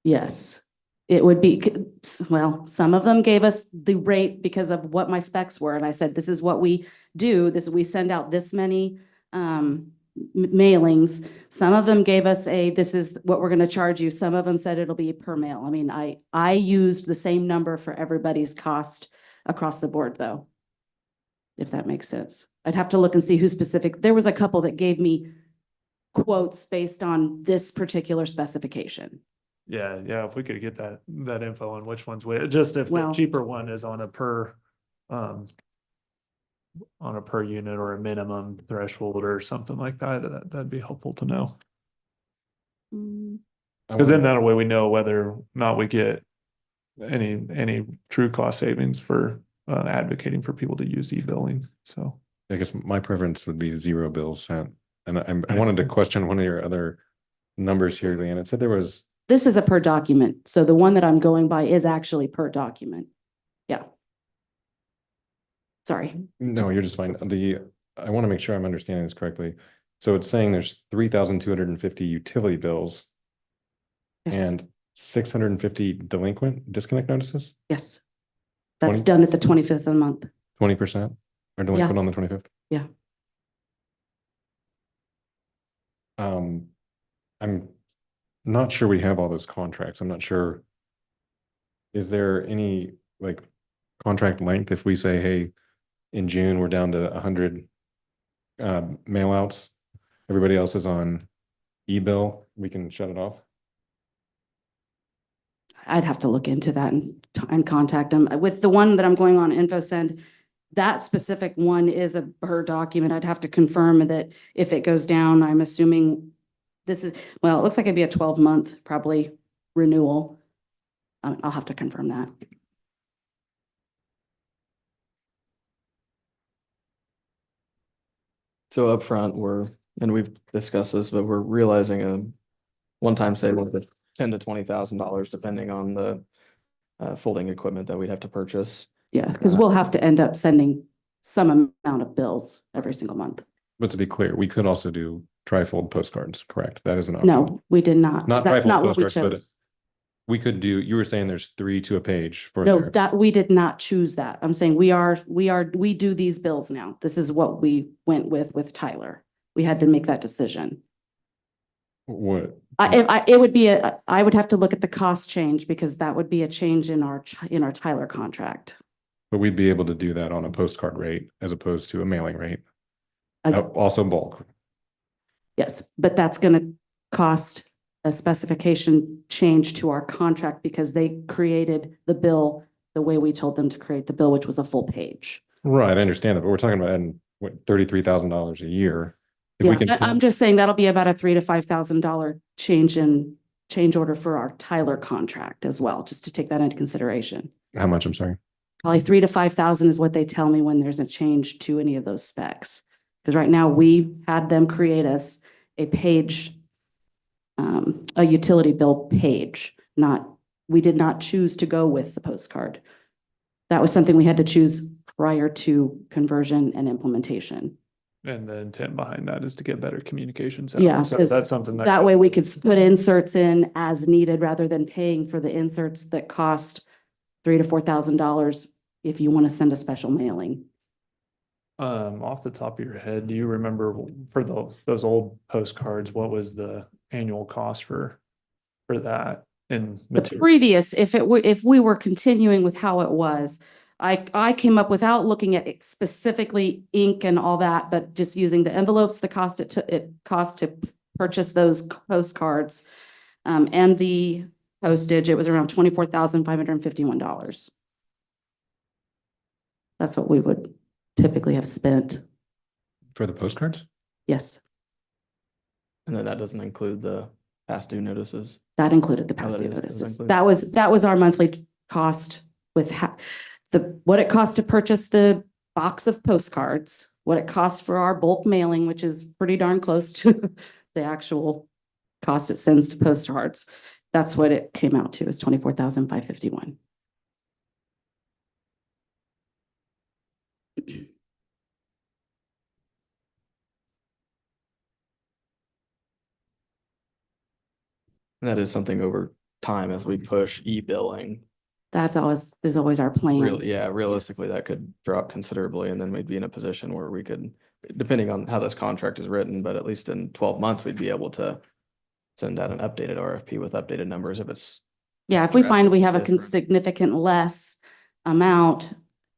Yes, it would be, well, some of them gave us the rate because of what my specs were. And I said, this is what we do. We send out this many mailings. Some of them gave us this is what we're going to charge you. Some of them said it'll be per mail. I mean, I used the same number for everybody's cost across the board though, if that makes sense. I'd have to look and see who specific. There was a couple that gave me quotes based on this particular specification. Yeah, if we could get that info on which ones, just if the cheaper one is on a per unit or a minimum threshold or something like that, that'd be helpful to know. Because then that way we know whether or not we get any true cost savings for advocating for people to use e-billing. So I guess my preference would be 0 bills sent And I wanted to question one of your other numbers here, Leanne. It said there was, This is a per document. So the one that I'm going by is actually per document. Yeah. Sorry. no, you're just fine. I want to make sure I'm understanding this correctly. So it's saying there's 3,250 utility bills Yes. and 650 delinquent disconnect notices, Yes. That's 20? done at the 25th of the month. 20% are delinquent on the 25th. Yeah. I'm not sure we have all those contracts. I'm not sure. Is there any like contract length if we say, hey, in June, we're down to 100 mail outs, everybody else is on e-bill, we can shut it off? I'd have to look into that and contact them. With the one that I'm going on InfoSend, that specific one is a per document. I'd have to confirm that if it goes down, I'm assuming this is, well, it looks like it'd be a 12-month probably renewal. I'll have to confirm that. So upfront, and we've discussed this, but we're realizing a one-time savings of $10,000 to $20,000, depending on the folding equipment that we'd have to purchase. Yeah, because we'll have to end up sending some amount of bills every single month. But to be clear, we could also do trifold postcards, correct? That is an option. No, we did not. Not That's trifold not what we postcards, but chose. we could do, you were saying there's 3 to a page for No, there. that we did not choose that. I'm saying we do these bills now. This is what we went with Tyler. We had to make that decision. What? It would be I would have to look at the cost change because that would be a change in our Tyler contract. But we'd be able to do that on a postcard rate as opposed to a mailing rate. Also bulk. Yes, but that's going to cost a specification change to our contract because they created the bill the way we told them to create the bill, which was a full page. Right, I understand that, but we're talking about adding what, $33,000 a year. If we Yeah, can, I'm just saying that'll be about a $3,000 to $5,000 change order for our Tyler contract as well, just to take that into consideration. how much, I'm sorry? Probably 3,000 to 5,000 is what they tell me when there's a change to any of those specs. Because right now we had them create us a page, a utility bill page, we did not choose to go with the postcard. That was something we had to choose prior to conversion and implementation. And the intent behind that is to get better communications. Yeah, So 'cause that's something That way we could put inserts in as needed rather than paying for the inserts that cost $3,000 to $4,000 if you want to send a special mailing. Off the top of your head, do you remember for those old postcards, what was the annual cost for that and The materials? previous, if we were continuing with how it was, I came up without looking at specifically ink and all that, but just using the envelopes, the cost it cost to purchase those postcards, and the postage, it was around $24,551. That's what we would typically have spent. For the postcards? Yes, And then that doesn't include the past due notices. that included the Oh, past that due is notices. included. That was our monthly cost with what it cost to purchase the box of postcards, what it costs for our bulk mailing, which is pretty darn close to the actual cost it sends to postcards. That's what it came out to, is $24,551. And that is something over time as we push e-billing. That is always our plan. Really, yeah, realistically, that could drop considerably, and then we'd be in a position where we could, depending on how this contract is written, but at least in 12 months, we'd be able to send out an updated RFP with updated numbers if it's. Yeah, if we find we have a Different. significant less amount,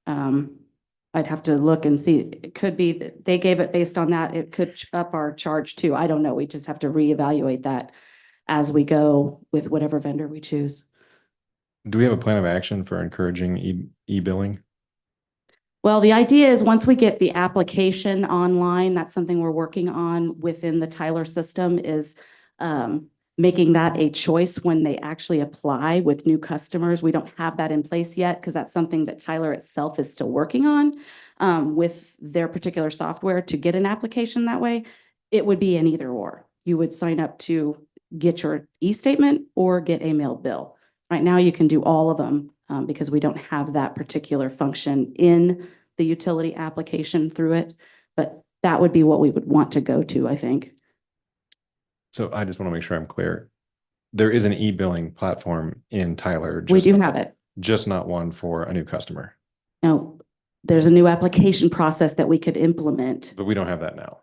I'd have to look and see. It could be that they gave it based on that. It could up our charge too. I don't know. We just have to reevaluate that as we go with whatever vendor we choose. Do we have a plan of action for encouraging e-billing? Well, the idea is once we get the application online, that's something we're working on within the Tyler system, is making that a choice when they actually apply with new customers. We don't have that in place yet because that's something that Tyler itself is still working on with their particular software to get an application that way. it would be an either or. You would sign up to get your e-statement or get a mailed bill. Right now, you can do all of them because we don't have that particular function in the utility application through it. But that would be what we would want to go to, I think. So I just want to make sure I'm clear. There is an e-billing platform in Tyler. We just do not- have it. Just not one for a new customer, Now, there's a new application process that we could implement. but we don't have that now.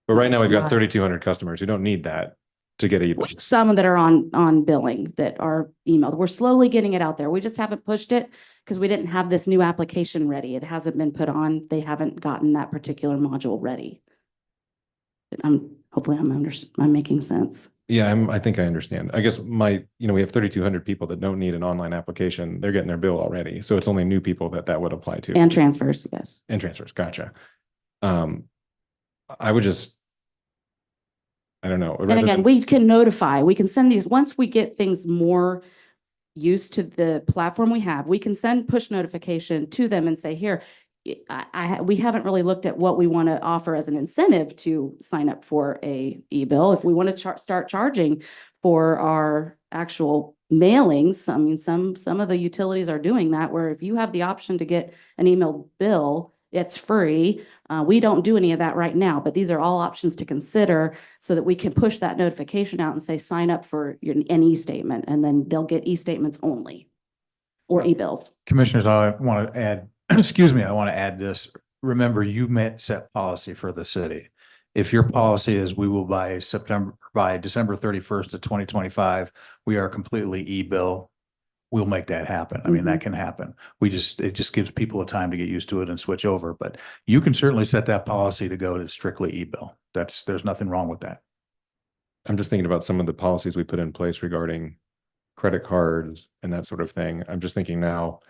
But right now we've got Right. 3,200 customers who don't need that to get e-billing. Some that are on billing that are emailed. We're slowly getting it out there. We just haven't pushed it because we didn't have this new application ready. It hasn't been put on. They haven't gotten that particular module ready. Hopefully I'm making sense. Yeah, I think I understand. I guess we have 3,200 people that don't need an online application. They're getting their bill already. So it's only new people that would apply to. And transfers, yes. And transfers. Gotcha. I would just, I don't know. And again, we can notify, we can send these, once we get things more used to the platform we have, we can send push notification to them and say, here, we haven't really looked at what we want to offer as an incentive to sign up for a e-bill. If we want to start charging for our actual mailings, I mean, some of the utilities are doing that, where if you have the option to get an email bill, it's free. We don't do any of that right now, but these are all options to consider so that we can push that notification out and say, sign up for an e-statement, and then they'll get e-statements only or e-bills. Commissioners, I want to add, excuse me, I want to add this. Remember, you set policy for the city. If your policy is we will by December 31st of 2025, we are completely e-bill, we'll make that happen. I mean, that can happen. It just gives people a time to get used to it and switch over, but you can certainly set that policy to go to strictly e-bill. There's nothing wrong with that. I'm just thinking about some of the policies we put in place regarding credit cards and that sort of thing. I'm just thinking now,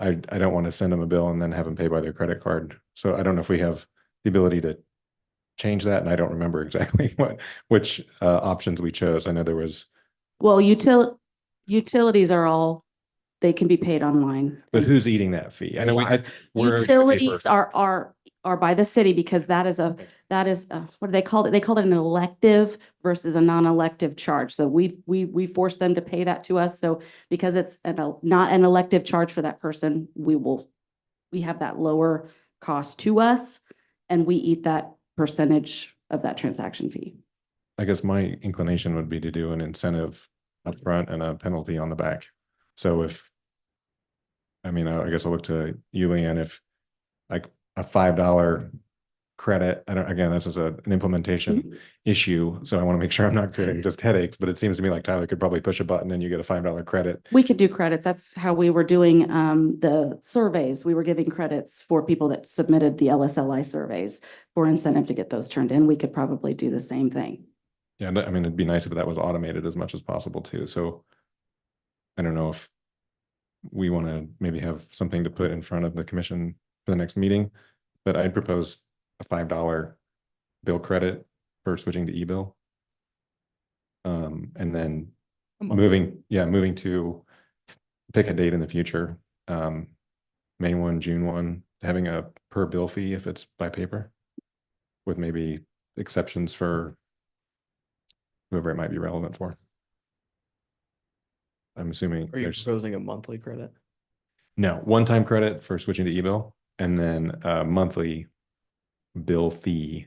I don't want to send them a bill and then have them pay by their credit card. So I don't know if we have the ability to change that. And I don't remember exactly which options we chose. I know there was. Well, utilities are they can be paid online. But who's eating that fee? I know Utilities are by the city, because that is what do they call it? They call it an elective versus a non-elective charge. So we force them to pay that to us. So because it's not an elective charge for that person, we have that lower cost to us, and we eat that percentage of that transaction fee. I guess my inclination would be to do an incentive up front and a penalty on the back. So I guess I'll look to you, Leanne, if like a $5 credit, this is an implementation issue. So I want to make sure I'm not creating just headaches, but it seems to me like Tyler could probably push a button and you get a $5 credit. We could do credits. That's how we were doing the surveys. We were giving credits for people that submitted the LSLI surveys for incentive to get those turned in. We could probably do the same thing. Yeah, I mean, it'd be nice if that was automated as much as possible too. So I don't know if we want to maybe have something to put in front of the commission for the next meeting, but I'd propose a $5 bill credit for switching to e-bill. And then moving to pick a date in the future, May 1, June 1, having a per bill fee if it's by paper, with maybe exceptions for whoever it might be relevant for. I'm assuming. Are you proposing a monthly credit? No, one-time credit for switching to e-bill, and then a monthly bill fee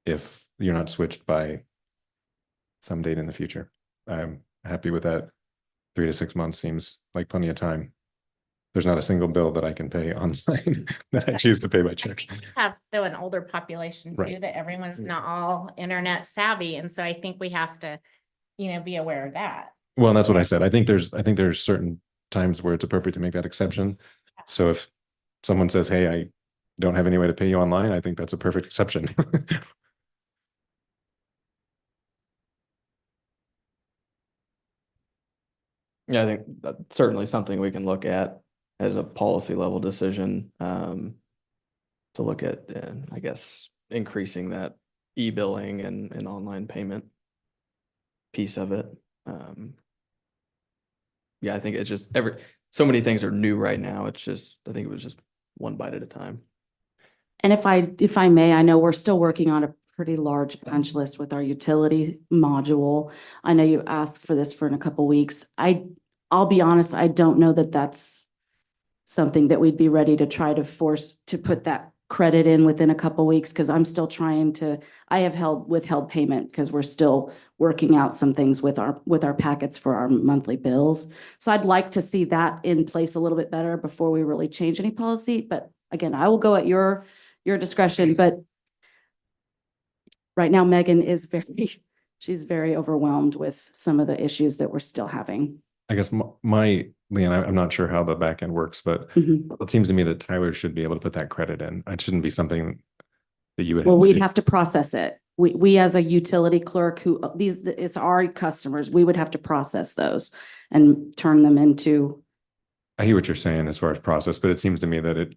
if you're not switched by some date in the future. I'm happy with that. 3 to 6 months seems like plenty of time. There's not a single bill that I can pay online that I choose to pay by check. I think we have though an older population too, Right. that everyone's not all internet savvy. And so I think we have to, be aware of that. Well, and that's what I said. I think there's certain times where it's appropriate to make that exception. So if someone says, hey, I don't have any way to pay you online, I think that's a perfect exception. Yeah, I think that's certainly something we can look at as a policy level decision, to look at, I guess, increasing that e-billing and online payment piece of it. Yeah, I think it's just so many things are new right now. I think it was just one bite at a time. And if I may, I know we're still working on pretty large punch list with our utility module. I know you asked for this for in a couple weeks. I'll be honest, I don't know that that's something that we'd be ready to try to force to put that credit in within a couple weeks, because I'm still trying to, I have withheld payment because we're still working out some things with our packets for our monthly bills. So I'd like to see that in place a little bit better before we really change any policy. But again, I will go at your discretion, but right now Megan is she's very overwhelmed with some of the issues that we're still having. I guess Leanne, I'm not sure how the back end works, but it seems to me that Tyler should be able to put that credit in. It shouldn't be something that you would. Well, we'd have to process it. We as a utility clerk it's our customers, we would have to process those and turn them into. I hear what you're saying as far as process, but it seems to me that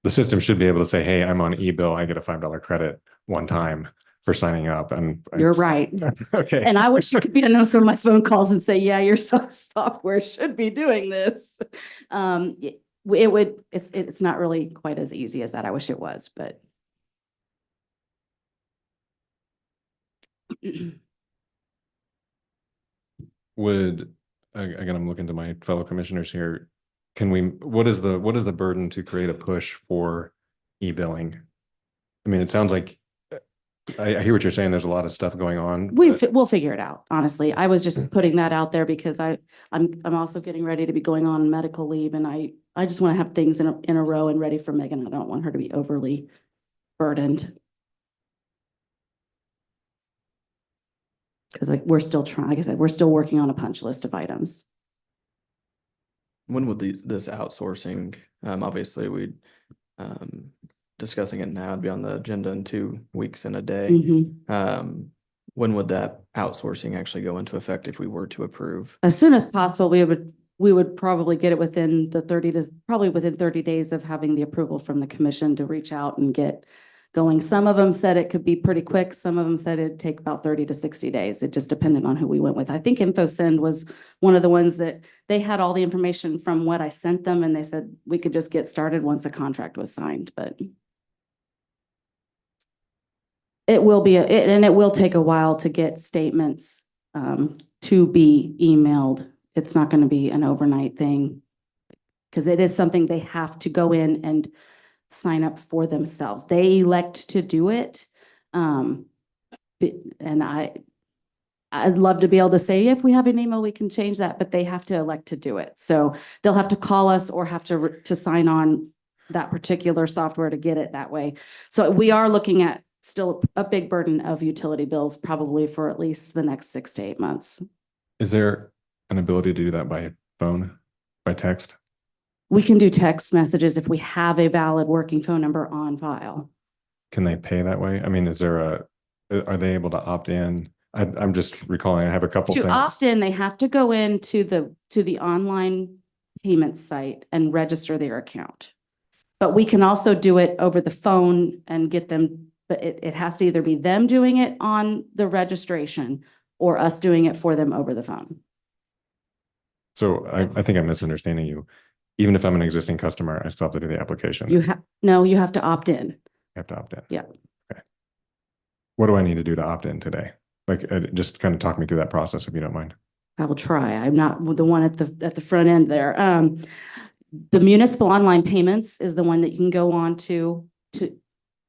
the system should be able to say, hey, I'm on e-bill, I get a $5 credit one time for signing up. And You're right. Okay. And I wish you could be on some of my phone calls and say, yeah, your software should be doing this. It's not really quite as easy as that. I wish it was, but. Again, I'm looking to my fellow commissioners here. What is the burden to create a push for e-billing? I mean, it sounds like I hear what you're saying. There's a lot of stuff going on. We'll figure it out. Honestly, I was just putting that out there because I'm also getting ready to be going on medical leave, and I just want to have things in a row and ready for Megan. I don't want her to be overly burdened. Because we're still trying, like I said, we're still working on a punch list of items. When would this outsourcing, obviously we discussing it now, it'd be on the agenda in 2 weeks and a day. When would that outsourcing actually go into effect if we were to approve? As soon as possible, we would probably get it within within 30 days of having the approval from the commission to reach out and get going. Some of them said it could be pretty quick. Some of them said it'd take about 30 to 60 days. It just depended on who we went with. I think InfoSend was one of the ones that they had all the information from what I sent them, and they said we could just get started once a contract was signed, but it will and it will take a while to get statements to be emailed. It's not going to be an overnight thing because it is something they have to go in and sign up for themselves. They elect to do it. And I'd love to be able to say, if we have an email, we can change that, but they have to elect to do it. So they'll have to call us or have to sign on that particular software to get it that way. So we are looking at still a big burden of utility bills, probably for at least the next 6 to 8 months. Is there an ability to do that by phone, by text? We can do text messages if we have a valid working phone number on file. Can they pay that way? I mean, are they able to opt in? I'm just recalling, I have a couple things. To opt in, they have to go into the online payment site and register their account. But we can also do it over the phone and get them, but it has to either be them doing it on the registration or us doing it for them over the phone. So I think I'm misunderstanding you. Even if I'm an existing customer, I still have to do the application. No, you have to opt in. You have to opt in. Yeah. Okay. What do I need to do to opt in today? Like, just kind of talk me through that process if you don't mind. I will try. I'm not the one at the front end there. The municipal online payments is the one that you can go on to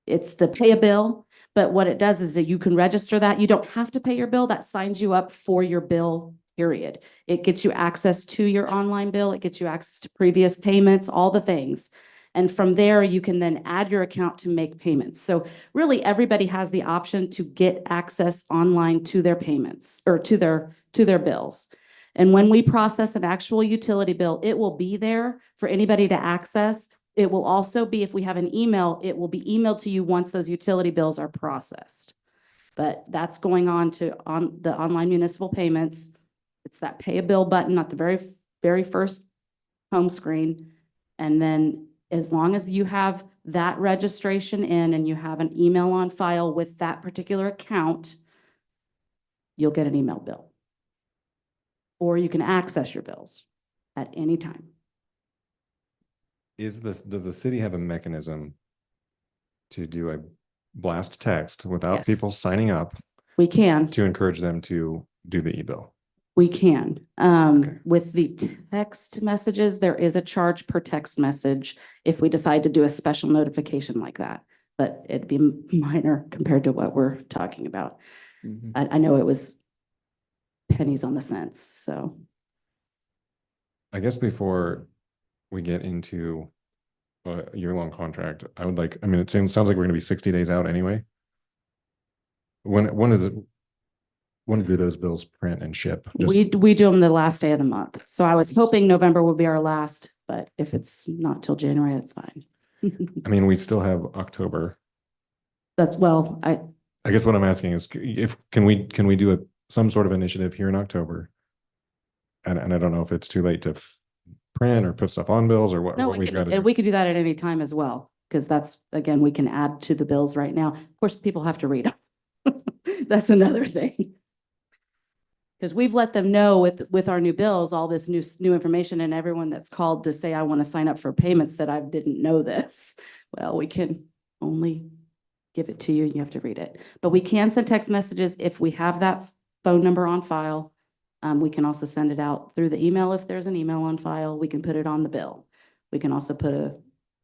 it's the pay a bill. But what it does is that you can register that. You don't have to pay your bill. That signs you up for your bill, period. It gets you access to your online bill. It gets you access to previous payments, all the things. And from there, you can then add your account to make payments. So really, everybody has the option to get access online to their payments or to their bills. And when we process an actual utility bill, it will be there for anybody to access. It will also be, if we have an email, it will be emailed to you once those utility bills are processed. But that's going on the online municipal payments. It's that pay a bill button at the very, very first home screen. And then as long as you have that registration in and you have an email on file with that particular account, you'll get an email bill. Or you can access your bills at any time. Does the city have a mechanism to do blast text without Yes. people signing up We can. to encourage them to do the e-bill? We can. Okay. With the text messages, there is a charge per text message if we decide to do a special notification like that. But it'd be minor compared to what we're talking about. Mhm. I know it was pennies on the cents, so. I guess before we get into a year-long contract, I would like, I mean, sounds like we're gonna be 60 days out anyway. When is it? When do those bills print and ship? Just, We do them the last day of the month. So I was hoping November would be our last, but if it's not till January, that's fine. I mean, we still have October. That's, well, I guess what I'm asking is can we do some sort of initiative here in October? And I don't know if it's too late to print or put stuff on bills or what no, we've got to and do. we could do that at any time as well. Because that's, again, we can add to the bills right now. Of course, people have to read them. That's another thing. Because we've let them know with our new bills, all this new information, and everyone that's called to say, I want to sign up for payments that I didn't know this. Well, we can only give it to you. You have to read it. But we can send text messages if we have that phone number on file. We can also send it out through the email if there's an email on file. We can put it on the bill. We can also put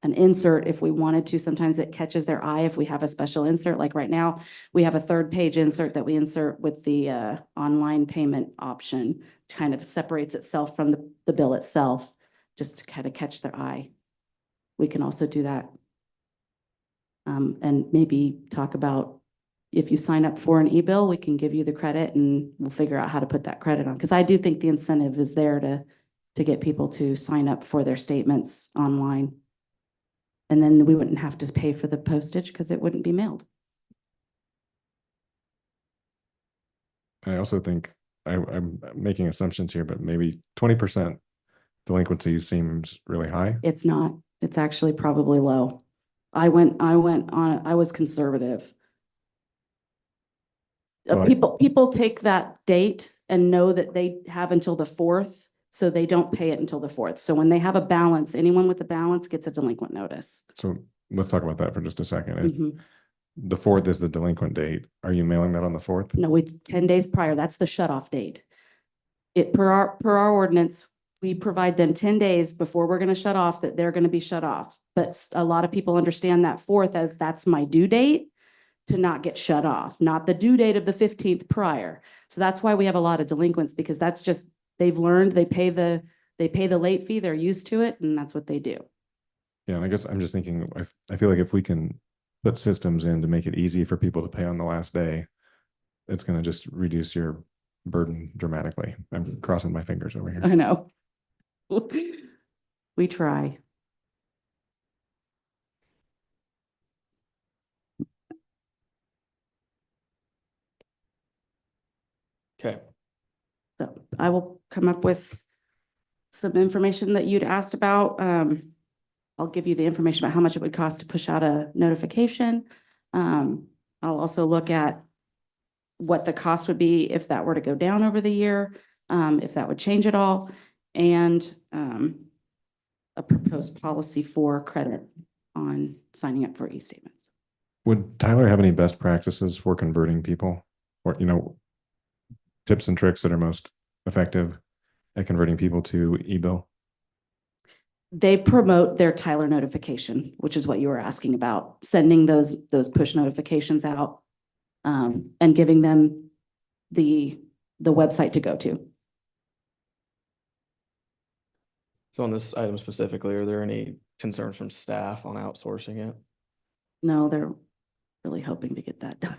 an insert if we wanted to. Sometimes it catches their eye if we have a special insert. Like right now, we have a 3rd-page insert that we insert with the online payment option. Kind of separates itself from the bill itself, just to kind of catch their eye. We can also do that. And maybe talk about if you sign up for an e-bill, we can give you the credit and we'll figure out how to put that credit on. Because I do think the incentive is there to get people to sign up for their statements online. And then we wouldn't have to pay for the postage because it wouldn't be mailed. I also think I'm making assumptions here, but maybe 20% delinquency seems really high. It's not. It's actually probably low. I was conservative. People take that date and know that they have until the 4th, so they don't pay it until the 4th. So when they have a balance, anyone with a balance gets a delinquent notice. So let's talk about that for just a second. If Mhm. the 4th is the delinquent date, are you mailing that on the 4th? No, it's 10 days prior. That's the shut-off date. Per our ordinance, we provide them 10 days before we're going to shut off that they're going to be shut off. But a lot of people understand that 4th as that's my due date to not get shut off, not the due date of the 15th prior. So that's why we have a lot of delinquents, because that's just, they've learned, they pay the late fee, they're used to it, and that's what they do. Yeah, and I guess I'm just thinking, I feel like if we can put systems in to make it easy for people to pay on the last day, it's going to just reduce your burden dramatically. I'm crossing my fingers over here. I know. We try. Okay. So I will come up with some information that you'd asked about. I'll give you the information about how much it would cost to push out a notification. I'll also look at what the cost would be if that were to go down over the year, if that would change at all, and a proposed policy for credit on signing up for e-statements. Would Tyler have any best practices for converting people, or, tips and tricks that are most effective at converting people to e-bill? They promote their Tyler notification, which is what you were asking about, sending those push notifications out, and giving them the website to go to. So on this item specifically, are there any concerns from staff on outsourcing it? No, they're really hoping to get that done.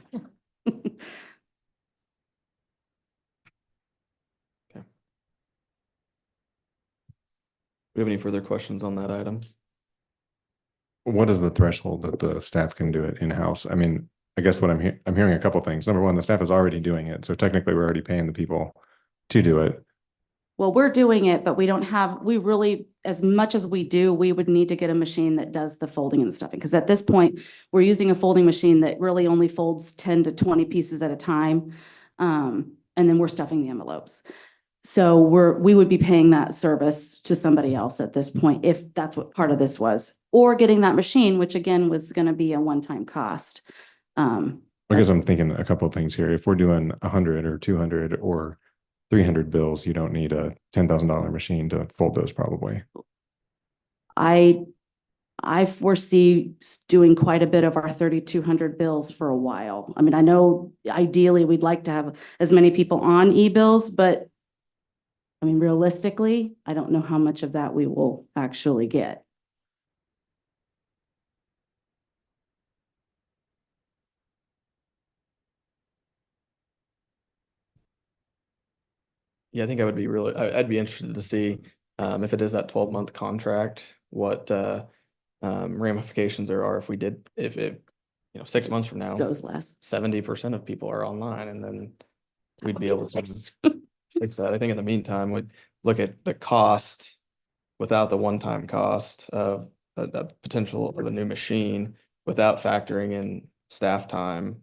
Do we have any further questions on that item? What is the threshold that the staff can do it in-house? I mean, I guess what I'm hearing a couple of things. Number one, the staff is already doing it. So technically we're already paying the people to do it. Well, we're doing it, but we really, as much as we do, we would need to get a machine that does the folding and stuffing. Because at this point, we're using a folding machine that really only folds 10 to 20 pieces at a time. And then we're stuffing the envelopes. So we would be paying that service to somebody else at this point, if that's what part of this was, or getting that machine, which again was going to be a one-time cost. I guess I'm thinking a couple of things here. If we're doing 100 or 200 or 300 bills, you don't need a $10,000 machine to fold those probably. I foresee doing quite a bit of our 3,200 bills for a while. I mean, I know ideally we'd like to have as many people on e-bills, but I mean, realistically, I don't know how much of that we will actually get. Yeah, I think I would be really, I'd be interested to see, if it is that 12-month contract, what, ramifications there are if we did, if it, 6 months from now, Goes less. 70% of people are online, and then we'd be able to Nice. fix that. I think in the meantime, we'd look at the cost without the one-time cost of the potential of a new machine without factoring in staff time.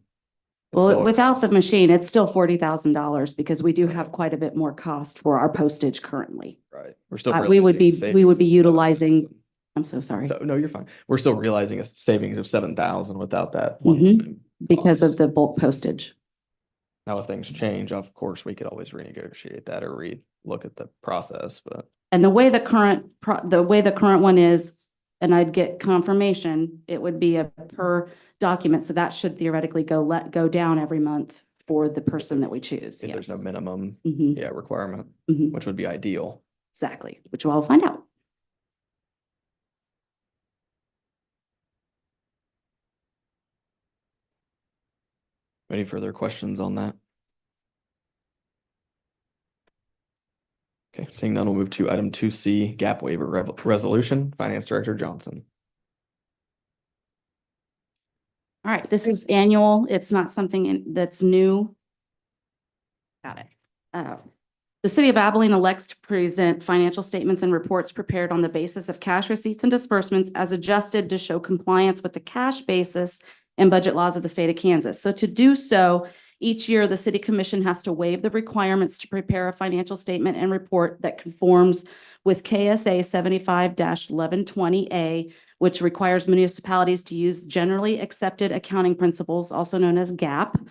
It's still Well, a without the cost. machine, it's still $40,000 because we do have quite a bit more cost for our postage currently. Right. We're still. We would be realizing savings of utilizing, 7,000. I'm so sorry, So, no, you're fine. We're still realizing a savings of 7,000 without that. Mhm. one-time because of cost. the bulk postage. Now, if things change, of course, we could always renegotiate that or look at the process, but. And the way the current one is, and I'd get confirmation, it would be a per document. So that should theoretically go down every month for the person that we choose. If there's no Yes. minimum, Mhm. requirement, Mhm. which would be ideal. Exactly, which we'll find out. Any further questions on that? Okay, seeing none, we'll move to item 2C, gap waiver resolution, Finance Director Johnson. All right, this is annual. It's not something that's new. Got it. The city of Abilene elects to present financial statements and reports prepared on the basis of cash receipts and disbursements as adjusted to show compliance with the cash basis and budget laws of the state of Kansas. So to do so, each year, the city commission has to waive the requirements to prepare a financial statement and report that conforms with KSA 75-1120A, which requires municipalities to use generally accepted accounting principles, also known as GAAP,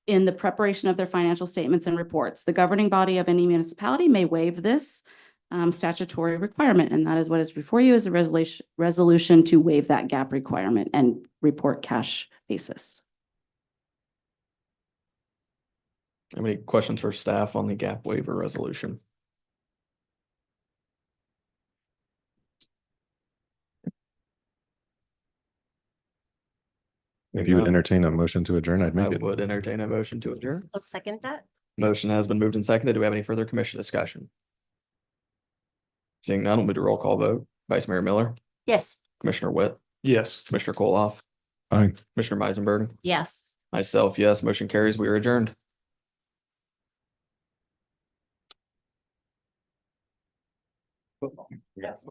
in the preparation of their financial statements and reports. The governing body of any municipality may waive this statutory requirement, and that is what is before you is a resolution to waive that GAAP requirement and report cash basis. Have any questions for staff on the gap waiver resolution? If you would entertain a motion to adjourn, I'd I make it. would entertain a motion to adjourn. I'll second that. Motion has been moved and seconded. Do we have any further commission discussion? Seeing none, we'll move to roll call vote. Vice Mayor Miller, Yes. Commissioner Witt, Yes. Commissioner Koloff, Aye. Commissioner Meisenberg, Yes. myself, yes, motion carries. We are adjourned. Yes.